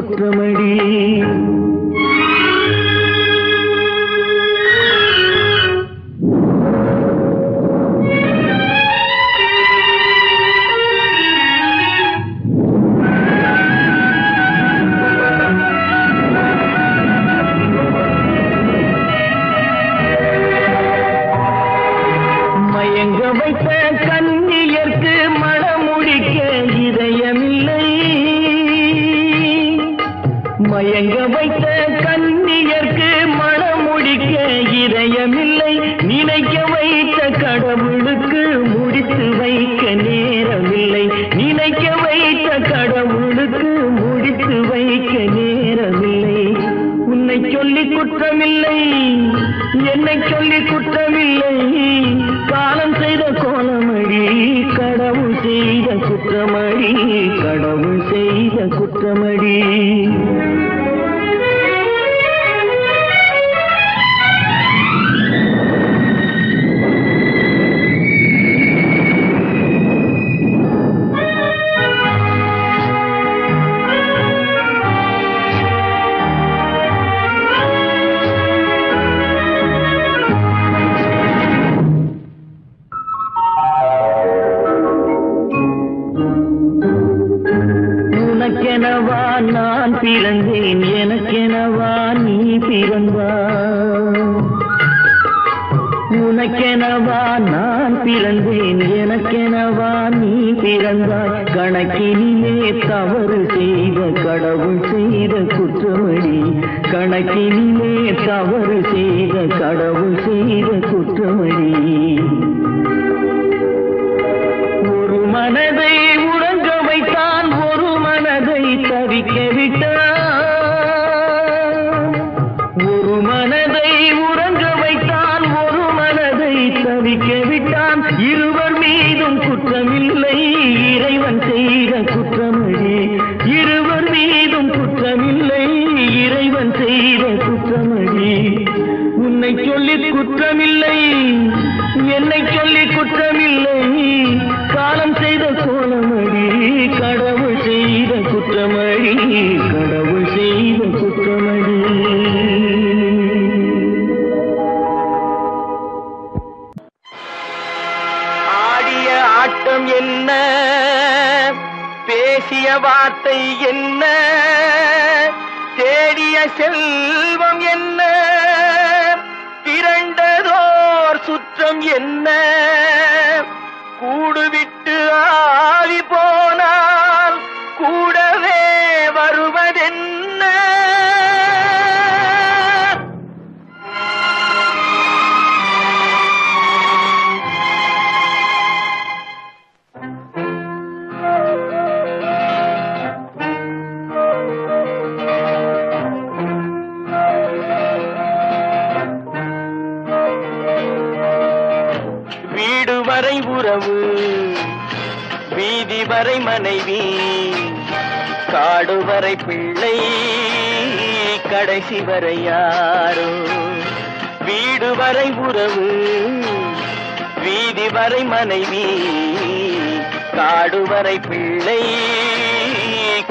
குற்றமடி. மயங்க வைத்த கண்ணியர்க்கு மணமுடிக்க இதயமில்லை. மயங்க வைத்த கண்ணியர்க்கு மணமுடிக்க இதயமில்லை. நினைக்க வைத்த கடவுளுக்கு முடித்து வைக்க நேரமில்லை. நினைக்க வைத்த கடவுளுக்கு முடித்து வைக்க நேரமில்லை. உன்னை சொல்லி குற்றமில்லை, என்னை சொல்லி குற்றமில்லை. காலம் செய்த கோலமடி, கடவுள் செய்த குற்றமடி, கடவுள் செய்த குற்றமடி. உனக்கெனவா நான் பிறந்தேன், எனக்கெனவா நீ பிறந்தாய். உனக்கெனவா நான் பிறந்தேன், எனக்கெனவா நீ பிறந்தாய். கணக்கினிலே தவறு செய்த கடவுள் செய்த குற்றமடி. கணக்கினிலே தவறு செய்த கடவுள் செய்த குற்றமடி. ஒரு மனதை உறங்க வைத்தான், ஒரு மனதை தவிக்க விட்டான். ஒரு மனதை உறங்க வைத்தான், ஒரு மனதை தவிக்க விட்டான். இருவர் மீதும் குற்றமில்லை, இறைவன் செய்த குற்றமடி. இருவர் மீதும் குற்றமில்லை, இறைவன் செய்த குற்றமடி. உன்னை சொல்லி குற்றமில்லை, என்னை சொல்லி குற்றமில்லை. காலம் செய்த கோலமடி, கடவுள் செய்த குற்றமடி, கடவுள் செய்த குற்றமடி. ஆடிய ஆட்டம் என்ன, பேசிய வார்த்தை என்ன, தேடிய செல்வம் என்ன, திரண்டதோர் சுற்றம் என்ன. கூடுவிட்டு ஆவி போனால் கூடவே வருவதென்ன. வீடு வரை உறவு, வீதி வரை மனைவி, காடு வரை பிள்ளை, கடைசி வரை யாரோ. வீடு வரை உறவு, வீதி வரை மனைவி, காடு வரை பிள்ளை,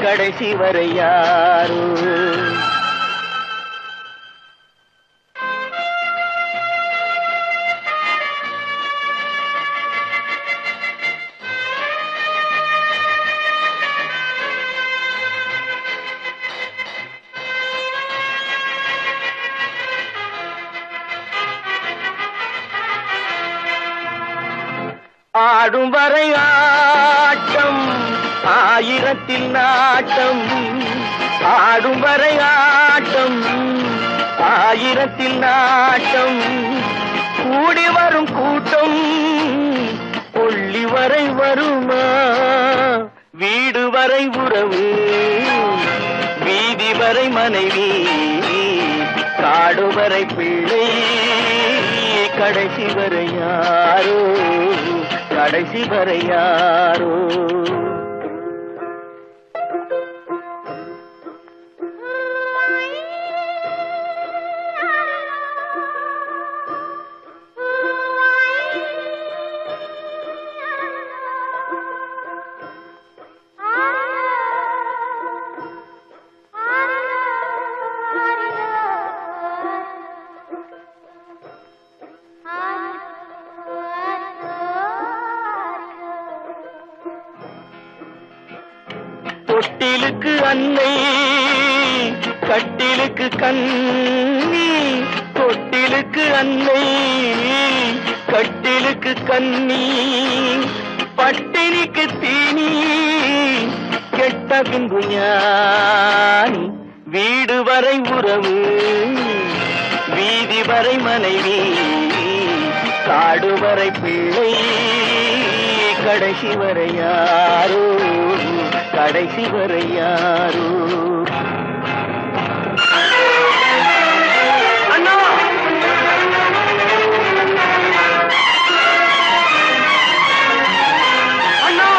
கடைசி வரை யாரோ. ஆடும் வரை ஆட்டம், ஆயிரத்தில் நாட்டம். ஆடும் வரை ஆட்டம், ஆயிரத்தில் நாட்டம். கூடி வரும் கூட்டம் கொள்ளி வரை வருமா. வீடு வரை உறவு, வீதி வரை மனைவி, காடு வரை பிள்ளை, கடைசி வரை யாரோ, கடைசி வரை யாரோ. தொட்டிலுக்கு அன்னை கட்டிலுக்கு கண்ணி, தொட்டிலுக்கு அன்னை கட்டிலுக்கு கண்ணி, பட்டினிக்கு தீனி கெட்ட பின்பு ஞானி, வீடு வரை உறவு வீதி வரை மனைவி, காடு வரை பிள்ளை கடைசி வரை யாரோ, கடைசி வரை யாரோ. அண்ணா அண்ணா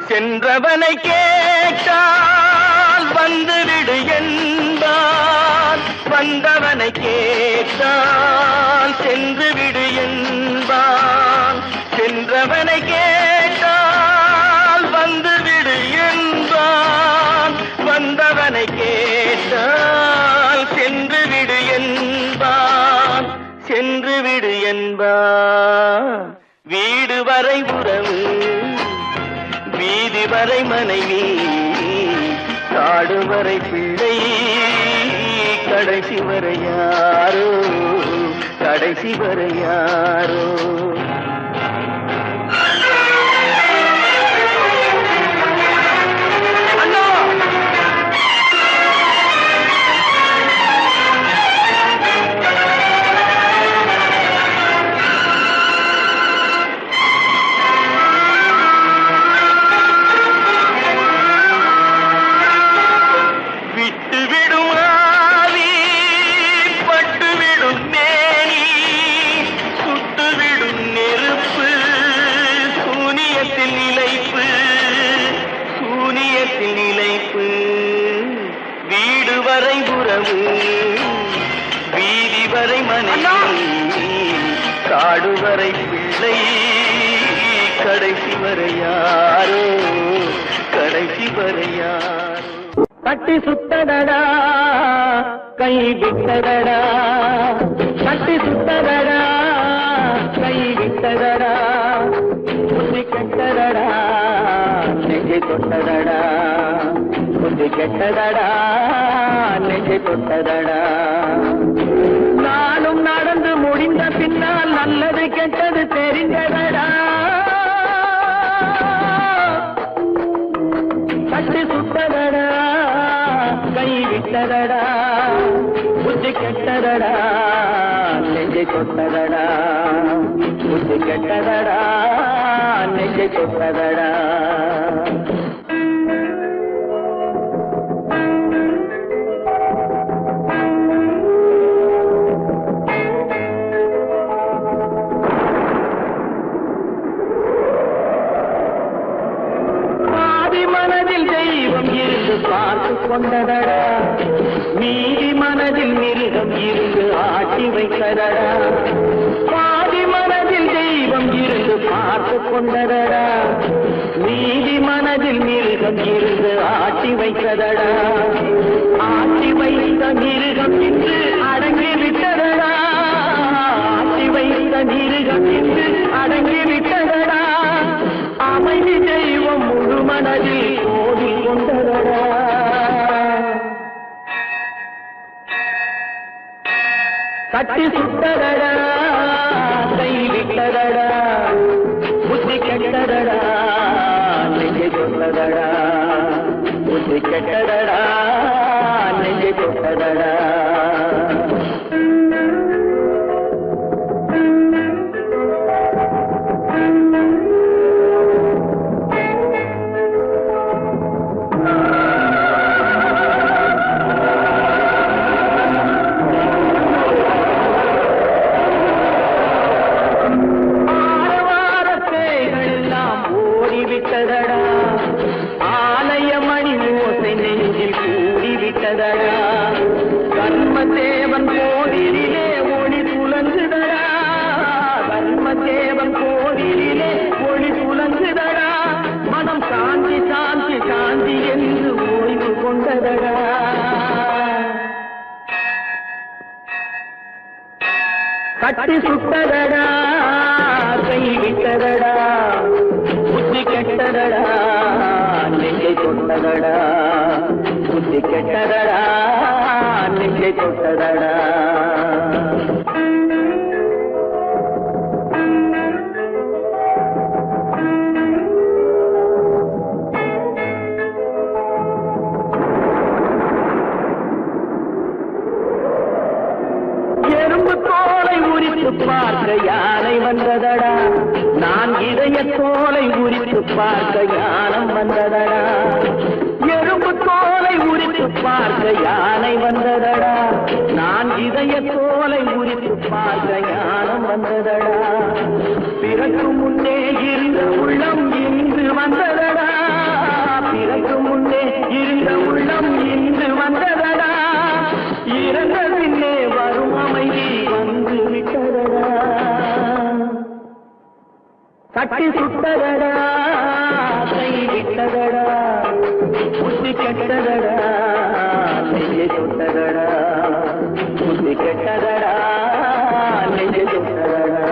சென்றவனை கேட்டால் வந்துவிடு என்பான், வந்தவனை கேட்டால் சென்று விடு என்பான், சென்றவனை கேட்டால் வந்துவிடு என்பான், வந்தவனை கேட்டால் சென்று விடு என்பான், சென்று விடு என்பான். வீடு வரை உறவு வீதி வரை மனைவி, காடு வரை பிள்ளை கடைசி வரை யாரோ, கடைசி வரை யாரோ. வீடு வரை உறவு வீதி வரை மனைவி, காடு வரை பிள்ளை கடைசி வரை யாரோ, கடைசி வரை யாரோ. கட்டி சுத்தடடா கை விட்டதடா, கட்டி சுத்தடடா கை விட்டதடா, புத்தி கெட்டதடா நெஞ்சை தொட்டதடா, புத்தி கெட்டதடா நெஞ்சை தொட்டதடா. நானும் நடந்து முடிந்த பின்னால் நல்லது கெட்டது தெரிந்ததடா, கட்டி சுட்டதடா கை விட்டதடா, புத்தி கெட்டதடா நெஞ்சை தொட்டதடா, புத்தி கெட்டதடா நெஞ்சை தொட்டதடா. பார்த்து கொண்டதடா, மீதி மனதில் மிருகம் இருந்து ஆட்டி வைத்ததடா, பாதி மனதில் தெய்வம் இருந்து பார்த்து கொண்டதடா, மீதி மனதில் மிருகம் இருந்து ஆட்டி வைத்ததடா, ஆட்டி வைத்த மிருகம் இன்று அடங்கி விட்டதடா, ஆட்டி வைத்த மிருகம் இன்று அடங்கி விட்டதடா, அமைதி தெய்வம் முழு மனதில் கோடி கொண்டதடா. கட்டி சுட்டதடா கை விட்டதடா, புத்தி கெட்டதடா நெஞ்சை தொட்டதடா, புத்தி கெட்டதடா நெஞ்சை தொட்டதடா. ஆலயமணி ஓசை நெஞ்சில் கூடிவிட்டதடா, கர்மதேவன் கோவிலிலே ஒளி துலங்குதடா, கர்மதேவன் கோவிலிலே ஒளி துலங்குதடா, மனம் சாந்தி சாந்தி சாந்தி என்று ஓய்வு கொண்டதடா. கட்டி சுட்டதடா கை விட்டதடா புத்தி கெட்டதடா நெஞ்சை தொட்டதடா புத்தி கெட்டதடா நெஞ்சை தொட்டதடா பார்க்க யானை வந்ததடா நான் இதய தோலை உரித்து பார்க்க யானம் வந்ததடா எறும்பு தோலை உரித்து பார்க்க யானை வந்ததடா நான் இதய தோலை உரித்து பார்க்க யானம் வந்ததடா பிறகு முன்னே இருந்த உள்ளம் இன்று வந்ததடா பிறகு முன்னே இருந்த உள்ளம் இன்று வந்ததடா இறந்த பின்னே வரும் அமைதி வந்து விட்டதடா கட்டி சுட்டதடா கை விட்டதடா புத்தி கெட்டதடா நெஞ்சை சுட்டதடா புத்தி கெட்டதடா நெஞ்சை சுட்டதடா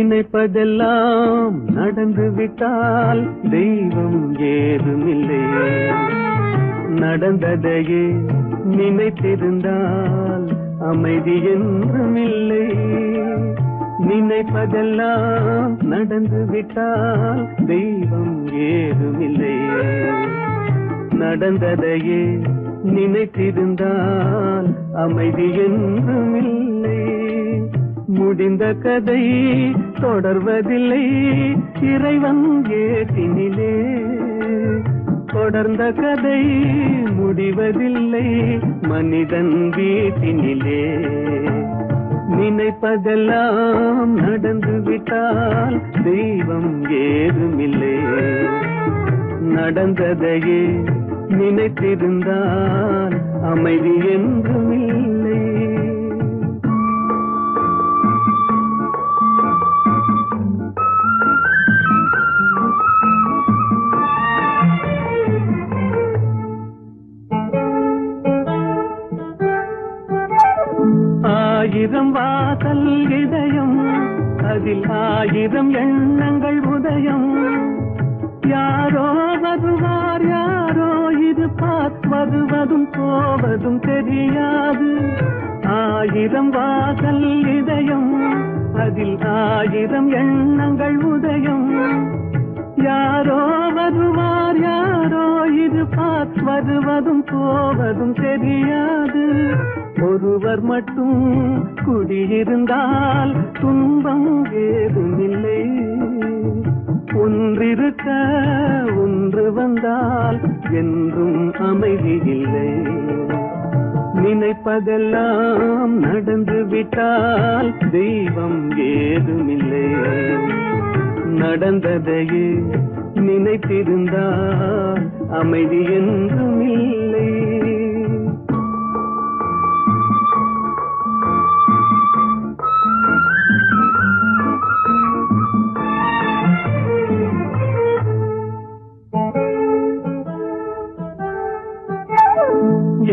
நினைப்பதெல்லாம் நடந்து விட்டால் தெய்வம் ஏதுமில்லை நடந்ததையே நினைத்திருந்தால் அமைதி என்றுமில்லை நினைப்பதெல்லாம் நடந்து விட்டால் தெய்வம் ஏதுமில்லை நடந்ததையே நினைத்திருந்தால் அமைதி என்றுமில்லை முடிந்த கதை தொடர்வதில்லை இறைவன் ஏற்றினிலே தொடர்ந்த கதை முடிவதில்லை மனிதன் வீட்டினிலே நினைப்பதெல்லாம் நடந்து விட்டால் தெய்வம் ஏதுமில்லை நடந்ததையே நினைத்திருந்தால் அமைதி என்றுமில்லை ஆயிரம் வாசல் இதயம் அதில் ஆயிரம் எண்ணங்கள் உதயம் யாரோ வருவார் யாரோ இது வருவதும் போவதும் தெரியாது ஆயிரம் வாசல் இதயம் அதில் ஆயிரம் எண்ணங்கள் உதயம் யாரோ வருவார் யாரோ இது வருவதும் போவதும் தெரியாது ஒருவர் மட்டும் குடியிருந்தால் துன்பம் ஏதுமில்லை ஒன்றிருக்க ஒன்று வந்தால் என்றும் அமைதி இல்லை நினைப்பதெல்லாம் நடந்து விட்டால் தெய்வம் ஏதுமில்லை நடந்ததையே நினைத்திருந்தால் அமைதி என்றுமில்லை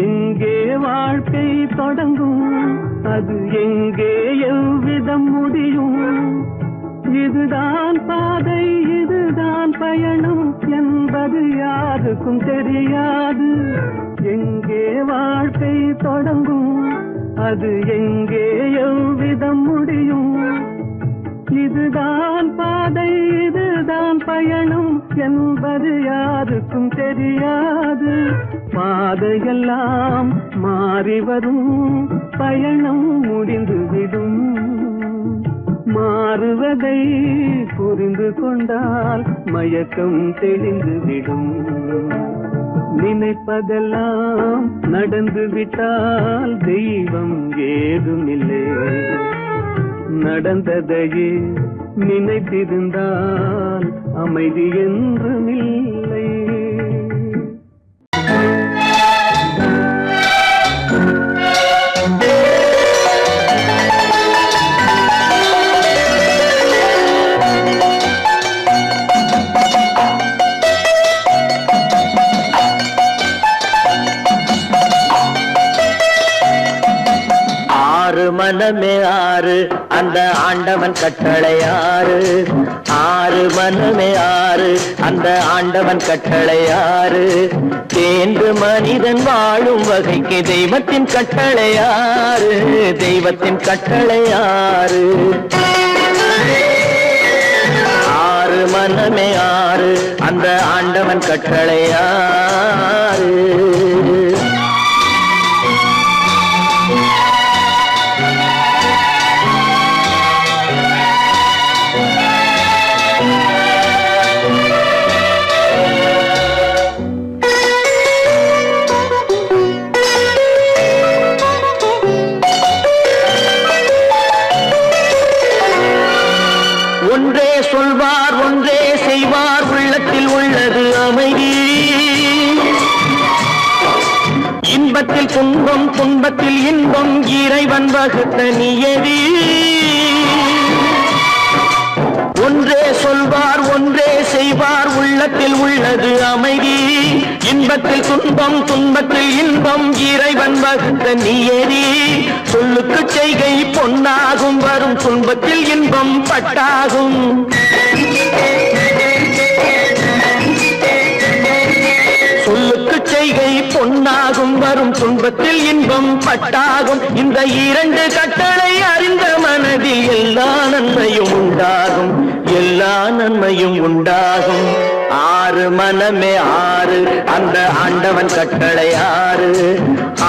எங்கே வாழ்க்கை தொடங்கும் அது எங்கே எவ்விதம் முடியும் இதுதான் பாதை இதுதான் பயணம் என்பது யாருக்கும் தெரியாது எங்கே வாழ்க்கை தொடங்கும் அது எங்கே எவ்விதம் முடியும் இதுதான் பாதை இதுதான் பயணம் என்பது யாருக்கும் தெரியாது பாதையெல்லாம் மாறி வரும் பயணம் முடிந்துவிடும் மாறுவதை புரிந்து கொண்டால் மயக்கம் தெளிந்துவிடும். நினைப்பதெல்லாம் நடந்து விட்டால் தெய்வம் ஏதுமில்லை. நடந்ததையே நினைத்திருந்தால் அமைதி என்றுமில்லை. மனமே ஆறு அந்த ஆண்டவன் கட்டளை ஆறு. ஆறு மனமே ஆறு அந்த ஆண்டவன் கட்டளை ஆறு. தேர்ந்து மனிதன் வாழும் வகைக்கு தெய்வத்தின் கட்டளை ஆறு. தெய்வத்தின் கட்டளை ஆறு. ஆறு மனமே ஆறு அந்த ஆண்டவன் கட்டளை ஆறு. ஒன்றே சொல்வார் ஒன்றே செய்வார் உள்ளத்தில் உள்ளது அமைதி. இன்பத்தில் துன்பம் துன்பத்தில் இன்பம் இறைவன் வகுத்த நியதி. ஒன்றே சொல்வார் ஒன்றே செய்வார் உள்ளத்தில் உள்ளது அமைதி. இன்பத்தில் துன்பம் துன்பத்தில் இன்பம் இறைவன் வகுத்த நியதி. சொல்லுக்கு செய்கை பொன்னாகும் வரும் துன்பத்தில் இன்பம் பட்டாகும். சொல்லுக்கு செய்கை பொன்னாகும் வரும் துன்பத்தில் இன்பம் பட்டாகும். இந்த இரண்டு கட்டளை அறிந்த மனதில் எல்லா நன்மையும் உண்டாகும். எல்லா நன்மையும் உண்டாகும். ஆறு மனமே ஆறு அந்த ஆண்டவன் கட்டளை ஆறு.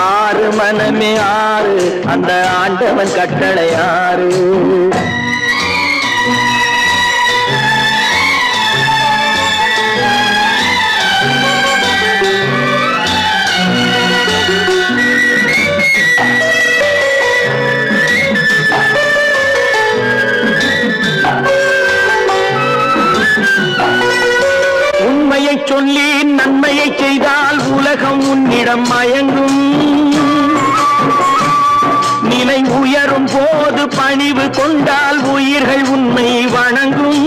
ஆறு மனமே ஆறு அந்த ஆண்டவன் கட்டளை ஆறு. உண்மையை சொல்லி நன்மையை செய்தால் உலகம் உன்னிடம் மயங்கும். நிலை உயரும் போது பணிவு கொண்டால் உயிர்கள் உன்னை வணங்கும்.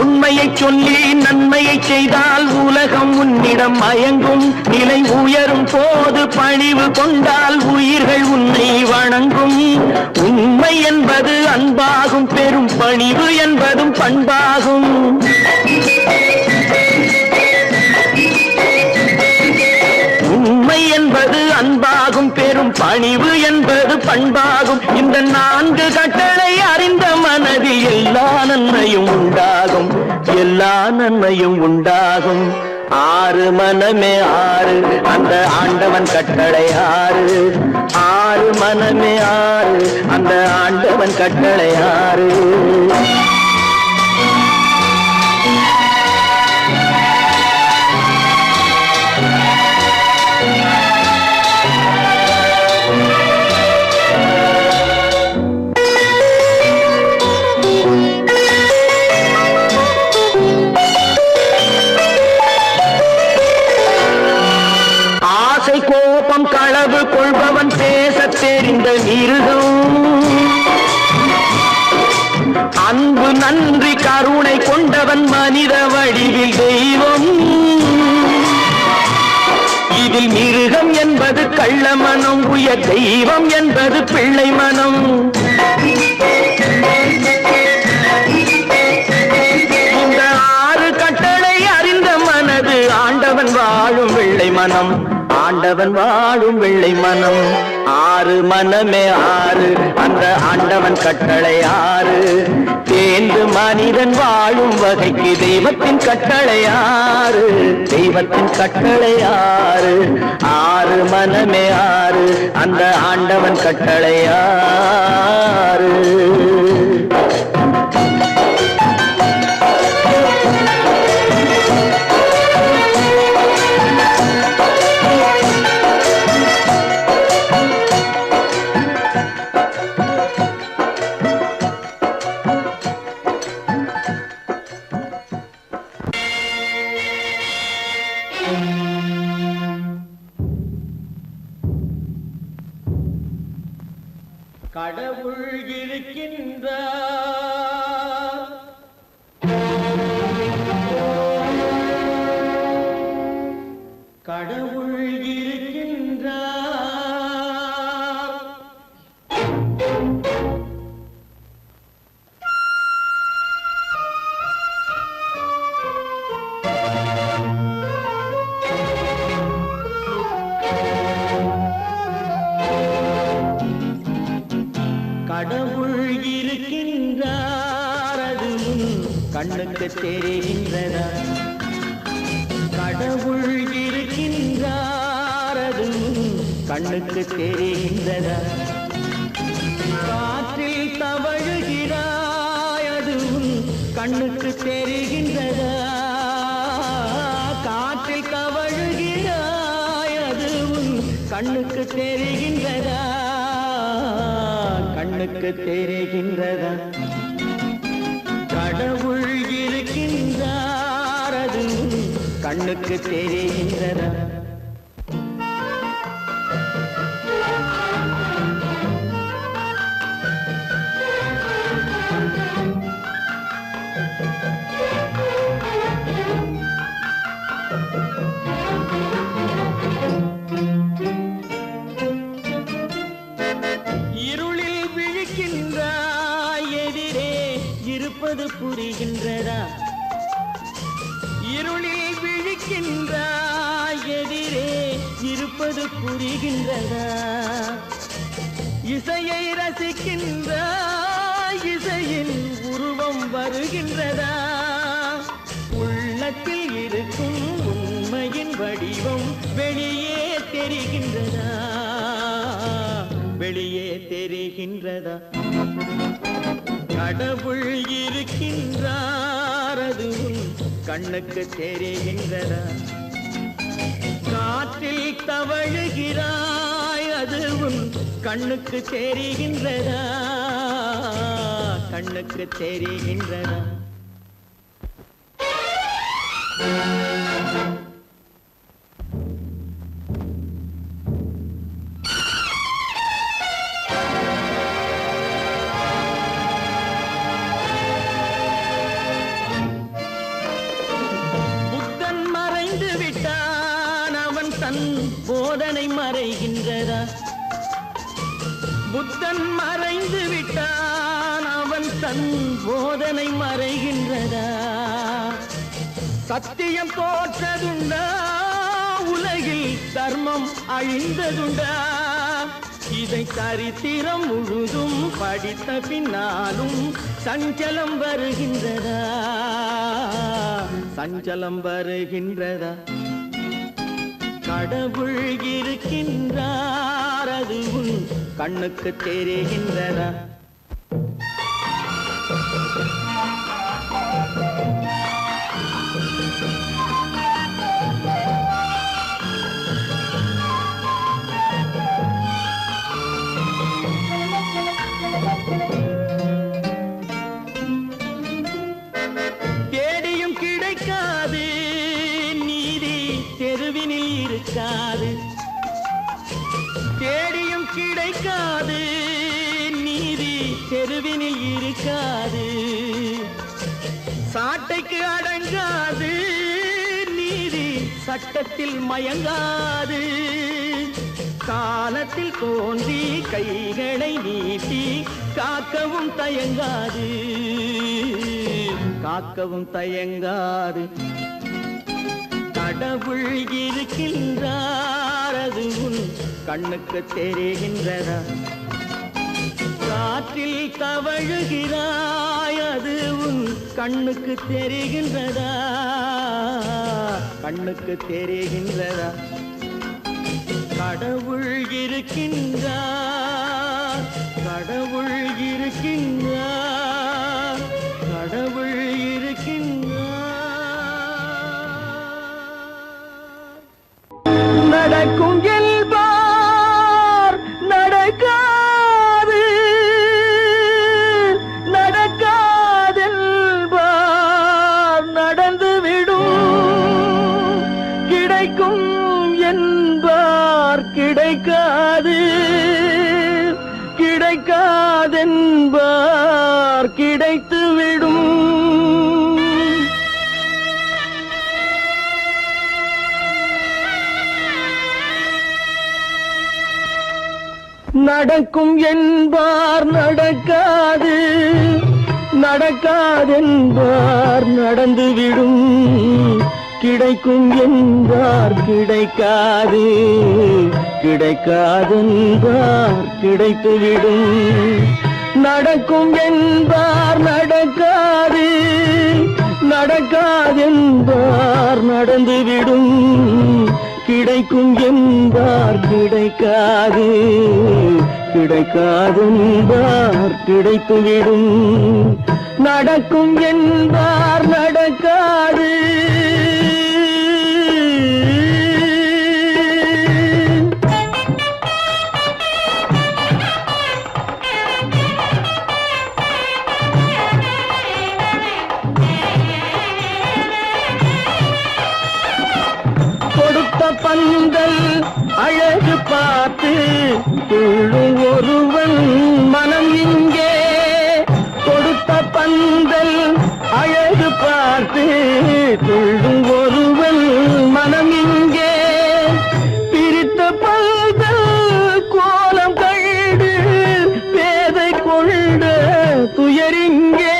உண்மையை சொல்லி நன்மையை செய்தால் உலகம் உன்னிடம் மயங்கும். நிலை உயரும் போது பணிவு கொண்டால் உயிர்கள் உன்னை வணங்கும். உண்மை என்பது அன்பாகும். பெரும் பணிவு என்பதும் பண்பாகும். உண்மை என்பது அன்பாகும். பெரும் பணிவு என்பது பண்பாகும். இந்த நான்கு கட்டளை அறிந்த மனதில் எல்லா நன்மையும் உண்டாகும். எல்லா நன்மையும் உண்டாகும். ஆறு மனமே ஆறு அந்த ஆண்டவன் கட்டளை ஆறு. ஆறு மனமே ஆறு அந்த ஆண்டவன் கட்டளை ஆறு. கோபம் களவு கொள்பவன் பேச தெரிந்த மிருகம். அன்பு நன்றி கருணை கொண்டவன் மனித வடிவில் தெய்வம். இதில் மிருகம் என்பது கள்ள மனம். உயர் தெய்வம் என்பது பிள்ளை மனம். இந்த ஆறு கட்டளை அறிந்த மனது ஆண்டவன் வாழும் வெள்ளை மனம். ஆண்டவன் வாழும் வெள்ளை மனம். ஆறு மனமே ஆறு, அந்த ஆண்டவன் கட்டளை ஆறு. தேர்ந்து மனிதன் வாழும் வகைக்கு தெய்வத்தின் கட்டளை ஆறு, தெய்வத்தின் கட்டளை ஆறு. ஆறு மனமே ஆறு, அந்த ஆண்டவன் கட்டளை ஆறு. கடவுள் இருக்கின்றார், கடவுள் இருக்கின்றார். கடவுள் இருக்கின்றார், அது கண்ணுக்கு தெரிகின்றதா? கடவுள் இருக்கின்றார், அது கண்ணுக்கு தெரிகின்றதா? காற்றில் தவழுகிறாய், அது கண்ணுக்கு தெரிகின்றதா? காற்றில் தவழுகிறாய், அது கண்ணுக்கு தெரிகின்றதா? கண்ணுக்கு தெரிகின்றதா? கடவுள் இருக்கின்றார், அது கண்ணுக்கு தெரிகின்றதா? இருளில் விழிக்கின்றாய், எதிரே இருப்பது புரிகின்றதா? இருளில் விழிக்கின்றாய், எதிரே இருப்பது புரிகின்றதா? இசையை ரசிக்கின்றாய், இசையின் உருவம் வருகின்றதா? உள்ளத்தில் இருக்கும் உண்மையின் வடிவம் வெளியே தெரிகின்றதா? வெளியே தெரிகின்றதா? கடவுள் இருக்கின்றார், அது கண்ணுக்கு தெரிகின்றதா? காற்றில் தவழுகிறாய், அது கண்ணுக்கு தெரிகின்றதா? கண்ணுக்கு தெரிகின்றதா? போதனை மறைகின்றதா? புத்தன் மறைந்து விட்டான், அவன் தன் போதனை மறைகின்றதா? சத்தியம் தோற்றதுண்டா? உலகில் தர்மம் அழிந்ததுண்டா? இதை சரித்திரம் முழுதும் படித்த பின்னாலும் சஞ்சலம் வருகின்றதா? சஞ்சலம் வருகின்றதா? கடவுள் இருக்கின்றார், அது கண்ணுக்கு தெரிகின்றதா? தேடியும் கிடைக்காது நீதி, தெருவினில் இருக்காது. தேடியும் கிடைக்காது நீதி, தெருவினில் இருக்காது. சாட்டைக்கு அடங்காது நீதி, சட்டத்தில் மயங்காது. காலத்தில் தோன்றி கைகளை நீட்டி காக்கவும் தயங்காது, காக்கவும் தயங்காது. கடவுள் இருக்கின்றார், யாரது உன் கண்ணுக்கு தெரிகின்றதா? காற்றில் தவழுகிறாய், அது உன் கண்ணுக்கு தெரிகின்றதா? கண்ணுக்கு தெரிகின்றதா? கடவுள் இருக்கின்றார், கடவுள் இருக்கின்றார், கடவுள் இருக்கின்றார். நடக்கும் என்பார் நடக்காது, நடக்காதென்பார் நடந்துவிடும். கிடைக்கும் என்பார் கிடைக்காது, கிடைக்காதென்பார் கிடைத்துவிடும். நடக்கும் என்பார் நடக்காது, நடக்காதென்பார் நடந்துவிடும். கிடைக்கும் என்பார் கிடைக்காது, கிடைக்காதென்பார் கிடைத்துவிடும். நடக்கும் என்பார் நடக்காது, நடக்காதென்பார் நடந்துவிடும். கிடைக்கும் என்பார் கிடைக்காது, கிடைக்காதென்பார் கிடைத்துவிடும். நடக்கும் என்பார் நடக்காது. பந்தல் அழகு பார்த்து துள்ளும் ஒருவன் மனம் இங்கே. கொடுத்த பந்தல் அழகு பார்த்து துள்ளும் ஒருவன் மனம் இங்கே. பிரித்த பந்தல் கோலம் கண்டு பேதை கொண்ட துயரிங்கே.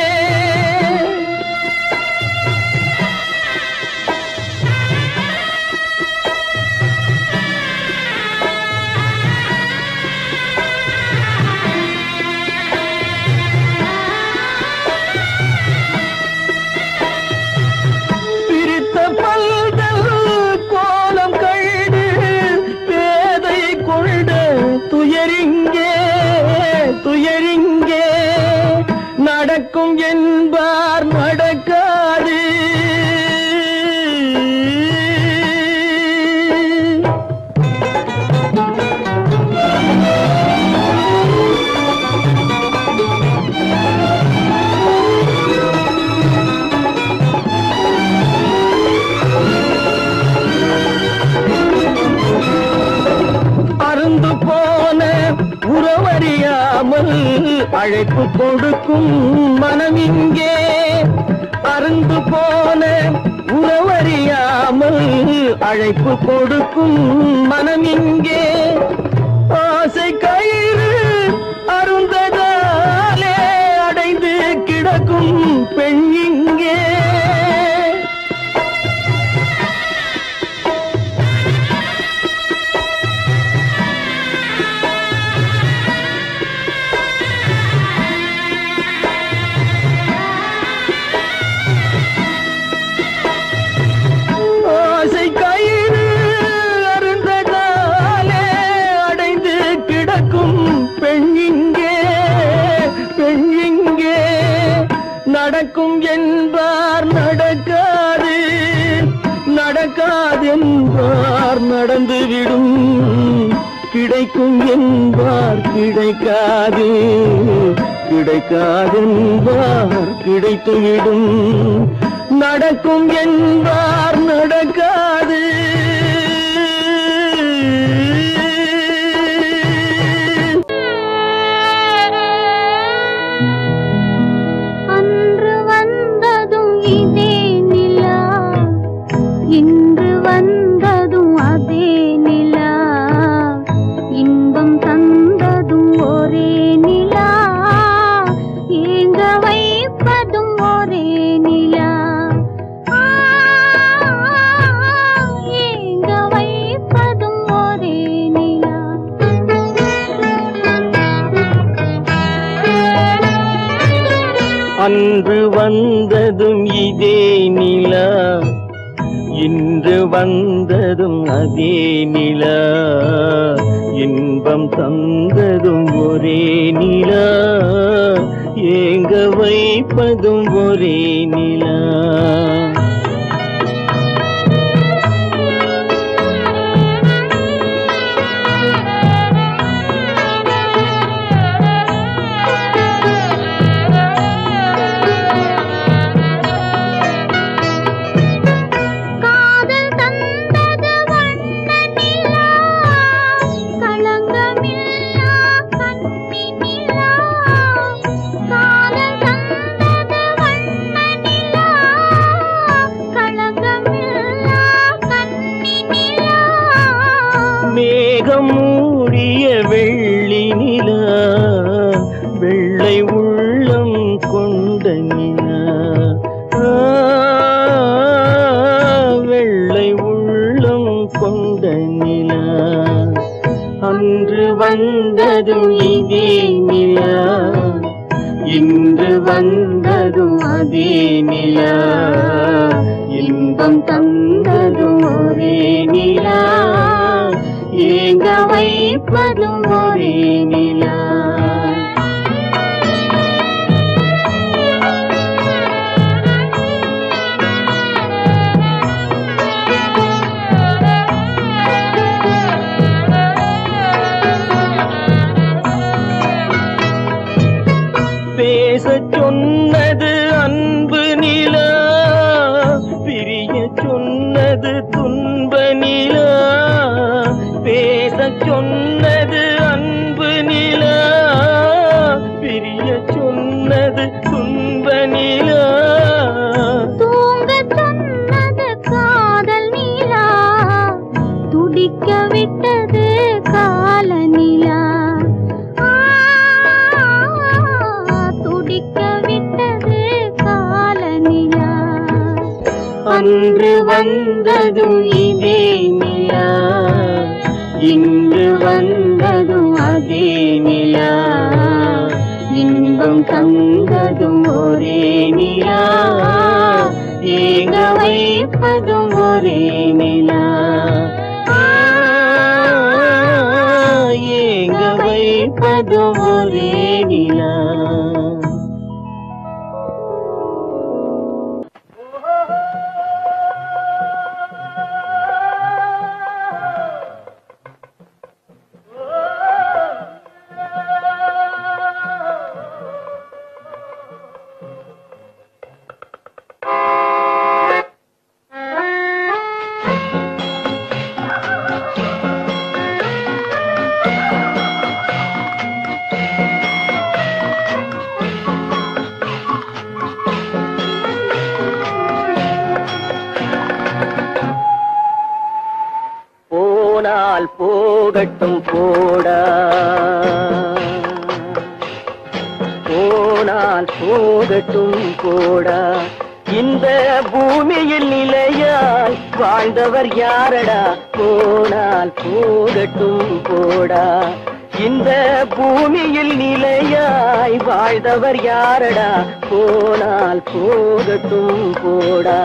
துயரிங்கே நடக்கும் என்பார் நடக்காது. அருந்து போன உறவறியாமல் அழைப்பு கொடுக்கும் மனம் இங்கே. அருந்து போன உறவறியாமல் அழைப்பு கொடுக்கும் மனம் இங்கே. ஆசை கயிறு அருந்ததாலே அடைந்து கிடக்கும் பெண் இங்கே. நடக்கும் என்பார் நடக்காது, நடக்காதென்பார் நடந்துவிடும். கிடைக்கும் என்பார் கிடைக்காது, கிடைக்காதென்பார் கிடைத்துவிடும். நடக்கும் என்பார் நடக்காது. அன்று வந்ததும் இதே நிலா, இன்று வந்ததும் அதே நிலா, இன்பம் தந்ததும் ஒரே நிலா, ஏங்க வைப்பதும் ஒரே நிலா. மேகம் மூடிய வெள்ளி நிலா, வெள்ளை உள்ளம் கொண்ட நிலா, வெள்ளை உள்ளம் கொண்ட நிலா. அன்று வந்ததும் இதே நிலா, இன்று வந்ததும் அதே நிலா, இன்பம் தந்ததும் ஒரே நிலா, ஏங்க வைப்பதும் ஒரே நிலா. பேசச் சொன்னது அன்பு நிலா, பிரிய சொன்னது துன்ப நிலா. பேசச் சொன்னது அன்பு நிலா, பிரிய சொன்னது துன்ப நிலா. தூங்கச் சொன்னது காதல் நிலா, துடிக்க விட்டது கால நிலா, துடிக்க விட்டது கால நிலா. அன்று வந்ததும் இதே நிலா, இன்று வந்ததும் அதே நிலா, இன்பம் தந்ததும் ஒரே நிலா, ஏங்க வைப்பதும் ஒரே நிலா, ஏங்க வைப்பதும் ஒரே நிலா. போனால் போகட்டும் போடா, போனால் போகட்டும் போடா, இந்த பூமியில் நிலையாய் வாழ்ந்தவர் யாரடா. போனால் போகட்டும் போடா, இந்த பூமியில் நிலையாய் வாழ்ந்தவர் யாரடா. போனால் போகட்டும் போடா.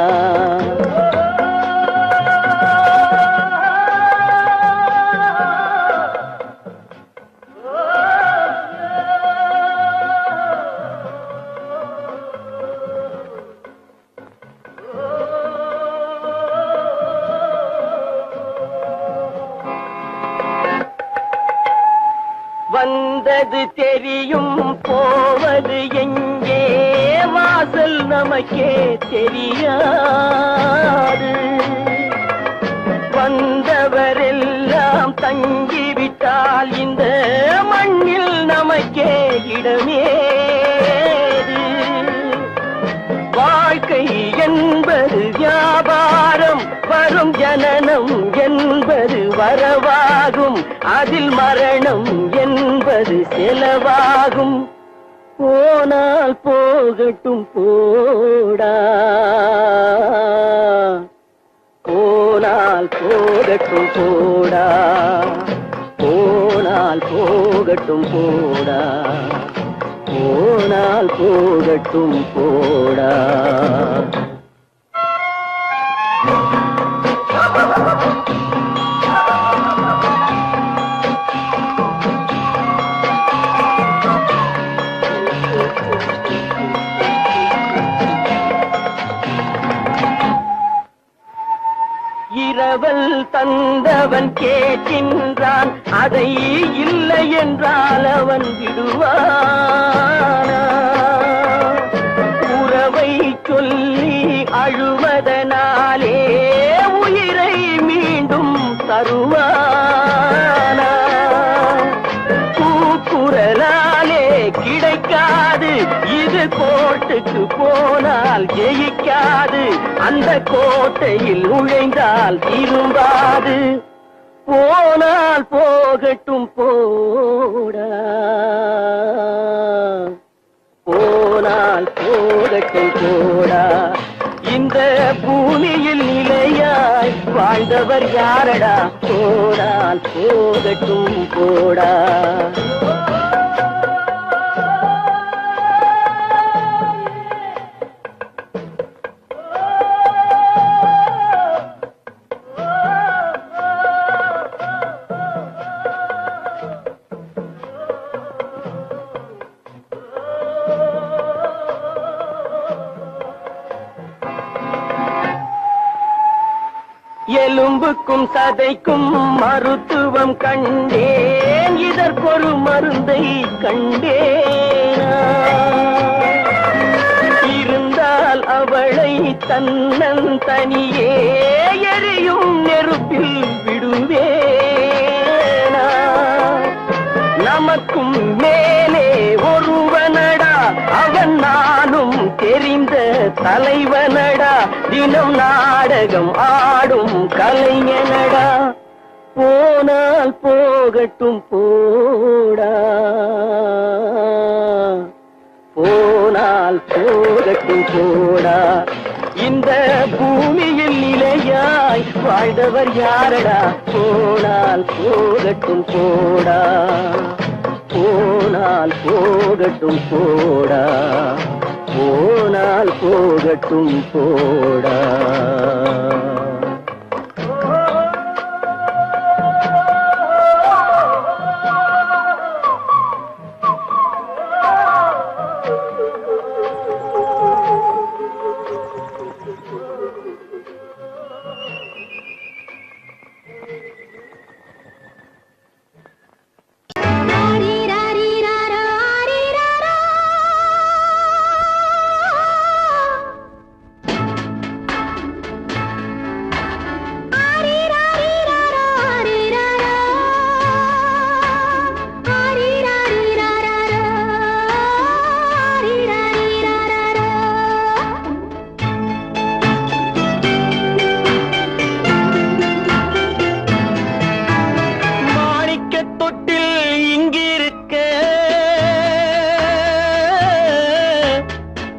வந்தது தெரியும் போவது எங்கே, வாசல் நமக்கே தெரியாது. வந்தவரெல்லாம் தங்கிவிட்டால் இந்த மண்ணில் நமக்கே இடமேது. வாழ்க்கை என்பது வியாபாரம், வரும் ஜனனம் என்பது வரவாகும், அதில் மரணம் என்பது செலவாகும். போனால் போகட்டும் போடா, போனால் போகட்டும் போடா, போனால் போகட்டும் போடா, போனால் போகட்டும் போடா. இரவல் தந்தவன் கேட்கின்றான், அதை இல்லை என்றால் அவன் விடுவானா? உறவை சொல்லி அழுவதனாலே உயிரை மீண்டும் தருவானா? கூக்குரலாலே கிடைக்காது, இது கோர்ட்டுக்கு போனால் ஜெயிக்காது, அந்த கோட்டையில் நுழைந்தால் திரும்பாது. போனால் போகட்டும் போடா, போனால் போகட்டும் போடா. இந்த பூமியில் நிலையாய் வாழ்ந்தவர் யாரடா? போனால் போகட்டும் போடா. எலும்புக்கும் சதைக்கும் மருத்துவம் கண்டேன், இதற்கொரு மருந்தை கண்டேனா? இருந்தால் அவளை தன்னந்தனியே எரியும் நெருப்பில் விடுவேனா? நமக்கும் மேலே ஒருவனடா, அவன் நானும் தெரிந்த தலைவனடா, தினம் நாடகம் ஆடும் கலைஞனடா. போனால் போகட்டும் போடா, போனால் போகட்டும் போடா. இந்த பூமியில் நிலையாய் வாழ்ந்தவர் யாரடா? போனால் போகட்டும் போடா, போனால் போகட்டும் போடா, போனால் போகட்டும் போடா.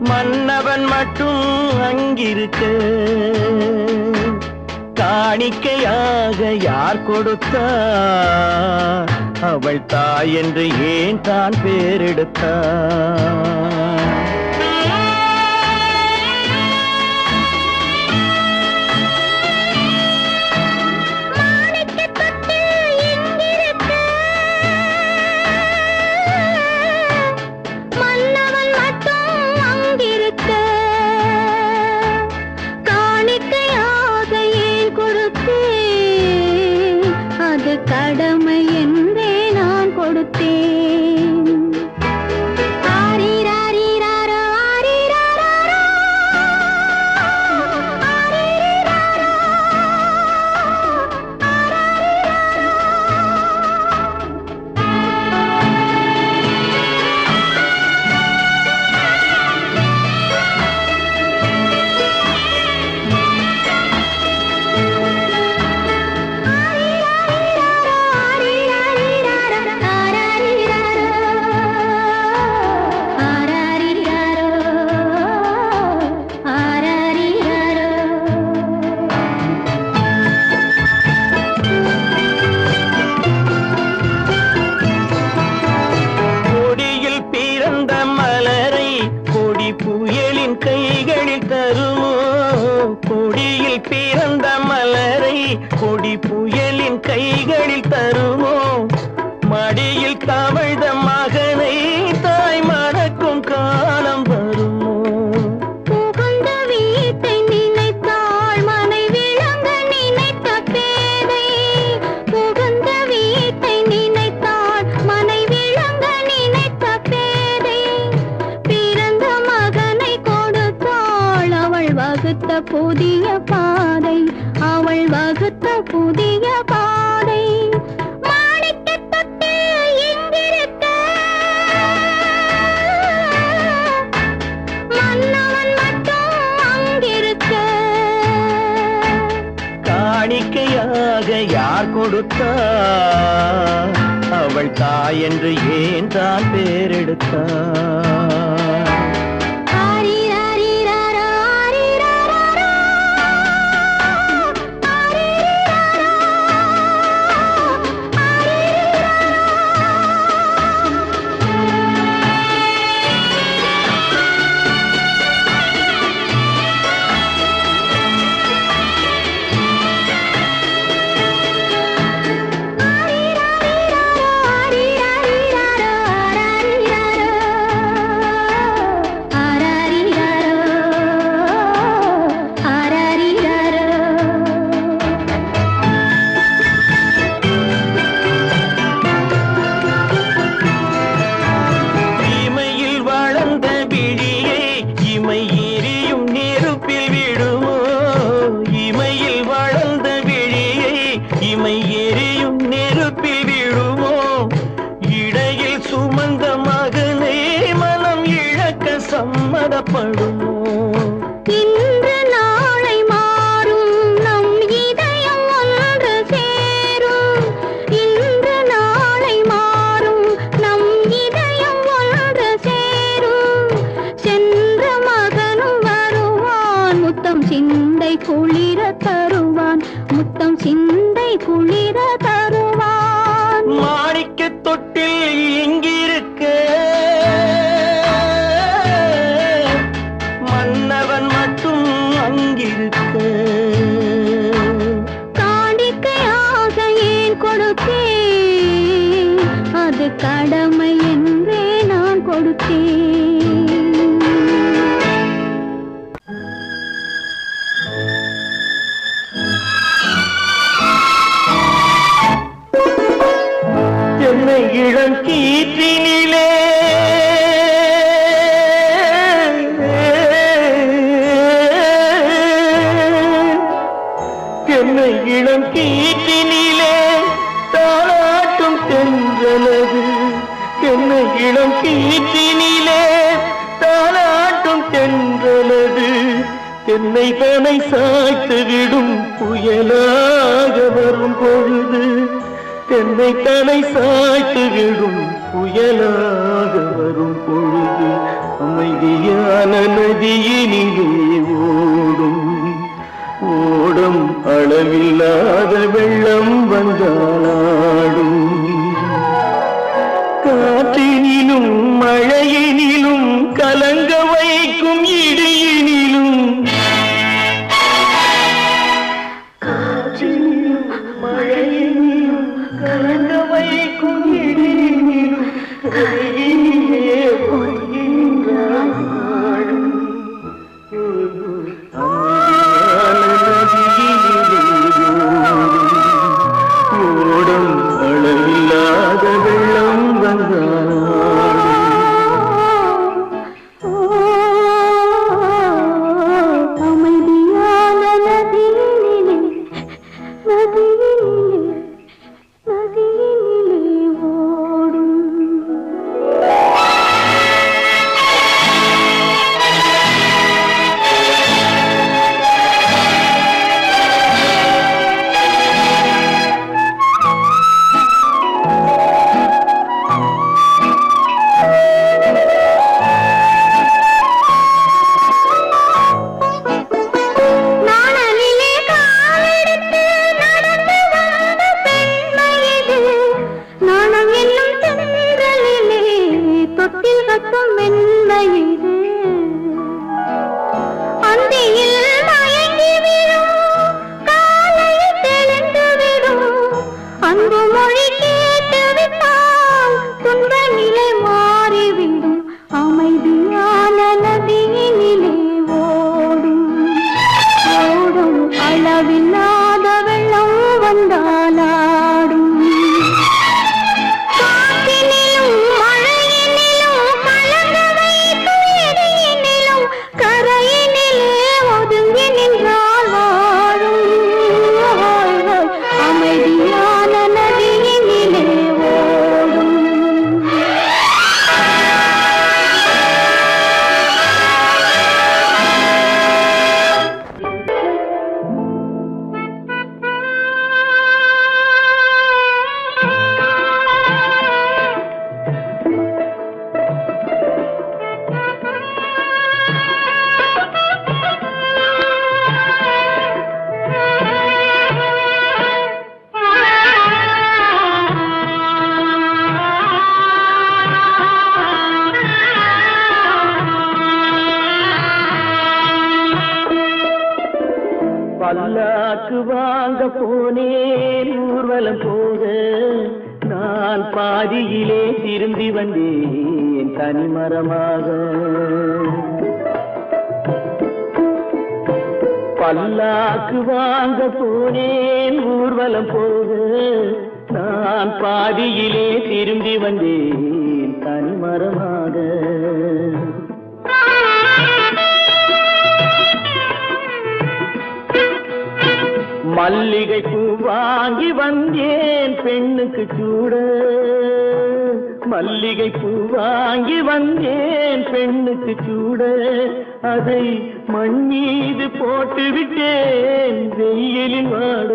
மன்னவன் மட்டும் அங்கிருக்க, காணிக்கையாக யார் கொடுத்தார்? அவள் தாய் என்று ஏன் தான் பேரெடுத்தார்? கடமை என்றே நான் கொடுத்தேன். ஆரி ராரி கொடி புயலின் கைகளில் தருமோ மடியில் தவழ்ந்த மகனை தாய் மறக்கும் காலம் வருமோ புகுந்த வீட்டை நினைத்தாள் மனை விளங்க நினைத்த பேதை புகுந்த வீட்டை நினைத்தாள் மனை விளங்க நினைத்த பேதை பிறந்த மகனை கொடுத்தாள் அவள் வகுத்த புதிய பாதை அவள் வகுத்த புதிய பாதை மாணிக்கத் தொட்டில் இங்கிருக்க மன்னவன் மட்டும் அங்கிருக்க காணிக்கையாக யார் கொடுத்தா அவள் தாய் என்று ஏன் தான் பேரெடுத்தா சம்மதப்படுமோ இன்று நாளை மாறும் நம் இதயம் ஒன்று சேரும் இன்று நாளை மாறும் நம் இதயம் ஒன்று சேரும் சென்ற மகனும் வருவான் முத்தம் சிந்தை குளிர தருவான் முத்தம் சிந்தை குளிர தருவான் மாணிக்க தொட்டில் இங்கிருக்க மன்னவன் மட்டும் அங்கிருக்க காணிக்கையாக ஏன் கொடுத்தேன் அது கடமை என்றே நான் கொடுத்தேன் என்னை இளம் கீற்றினிலே என்னை இளம் கீற்றினிலே தாளாட்டும் தென்றலது என்னை இளம் கீற்றினிலே தாளாட்டும் தென்றலது என்னை தனை சாய்த்து விடும் புயலாக வரும் பொழுது என்னை தனை சாய்த்து விடும் புயலாக வரும் பொழுது அமைதியான நதியினிலே ஓடும் ஓடும் அளவில்லாத வெள்ளம் வந்தாளாடும் காற்றினிலும் மழையினிலும் கலங்க வைக்கும் இடியினிலும் காற்றினிலும் மழையினிலும் கலங்க வைக்கும் இடியினிலும் கையிலே பொய்கின்றாள் ஓடும் அளவில்லாத வெள்ளம் அமைதியான நதியினிலே ஓடும் நாணலிலே காலெடுத்து நடந்து வந்த பெண்மை இது நாணம் என்னும் தென்றலிலே தொட்டில் கட்டும் மென்மை இது அந்தியில் மயங்கி விழும் காலையில் தெளிந்த பல்லாக்கு வாங்க போனேன் ஊர்வலம் போக நான் பாதியிலே திரும்பி வந்தேன் தனிமரமாக. பல்லாக்கு வாங்க போனேன் ஊர்வலம் போக நான் பாதியிலே திரும்பி வந்தேன் தனிமரமாக. மல்லிகை பூ வாங்கி வந்தேன் பெண்ணுக்கு சூட, மல்லிகை பூ வாங்கி வந்தேன் பெண்ணுக்கு சூட, அதை மண் மீது போட்டு விட்டேன் வெயிலில் வாட,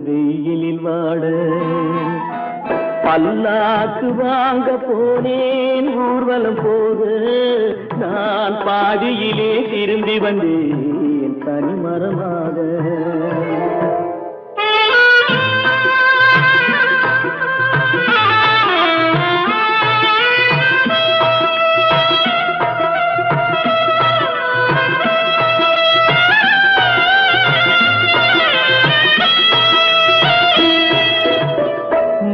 வெயிலில் வாட. பல்லாக்கு வாங்க போனேன் ஊர்வலம் போக நான் பாதியிலே திரும்பி வந்தேன் தனிமரமாக.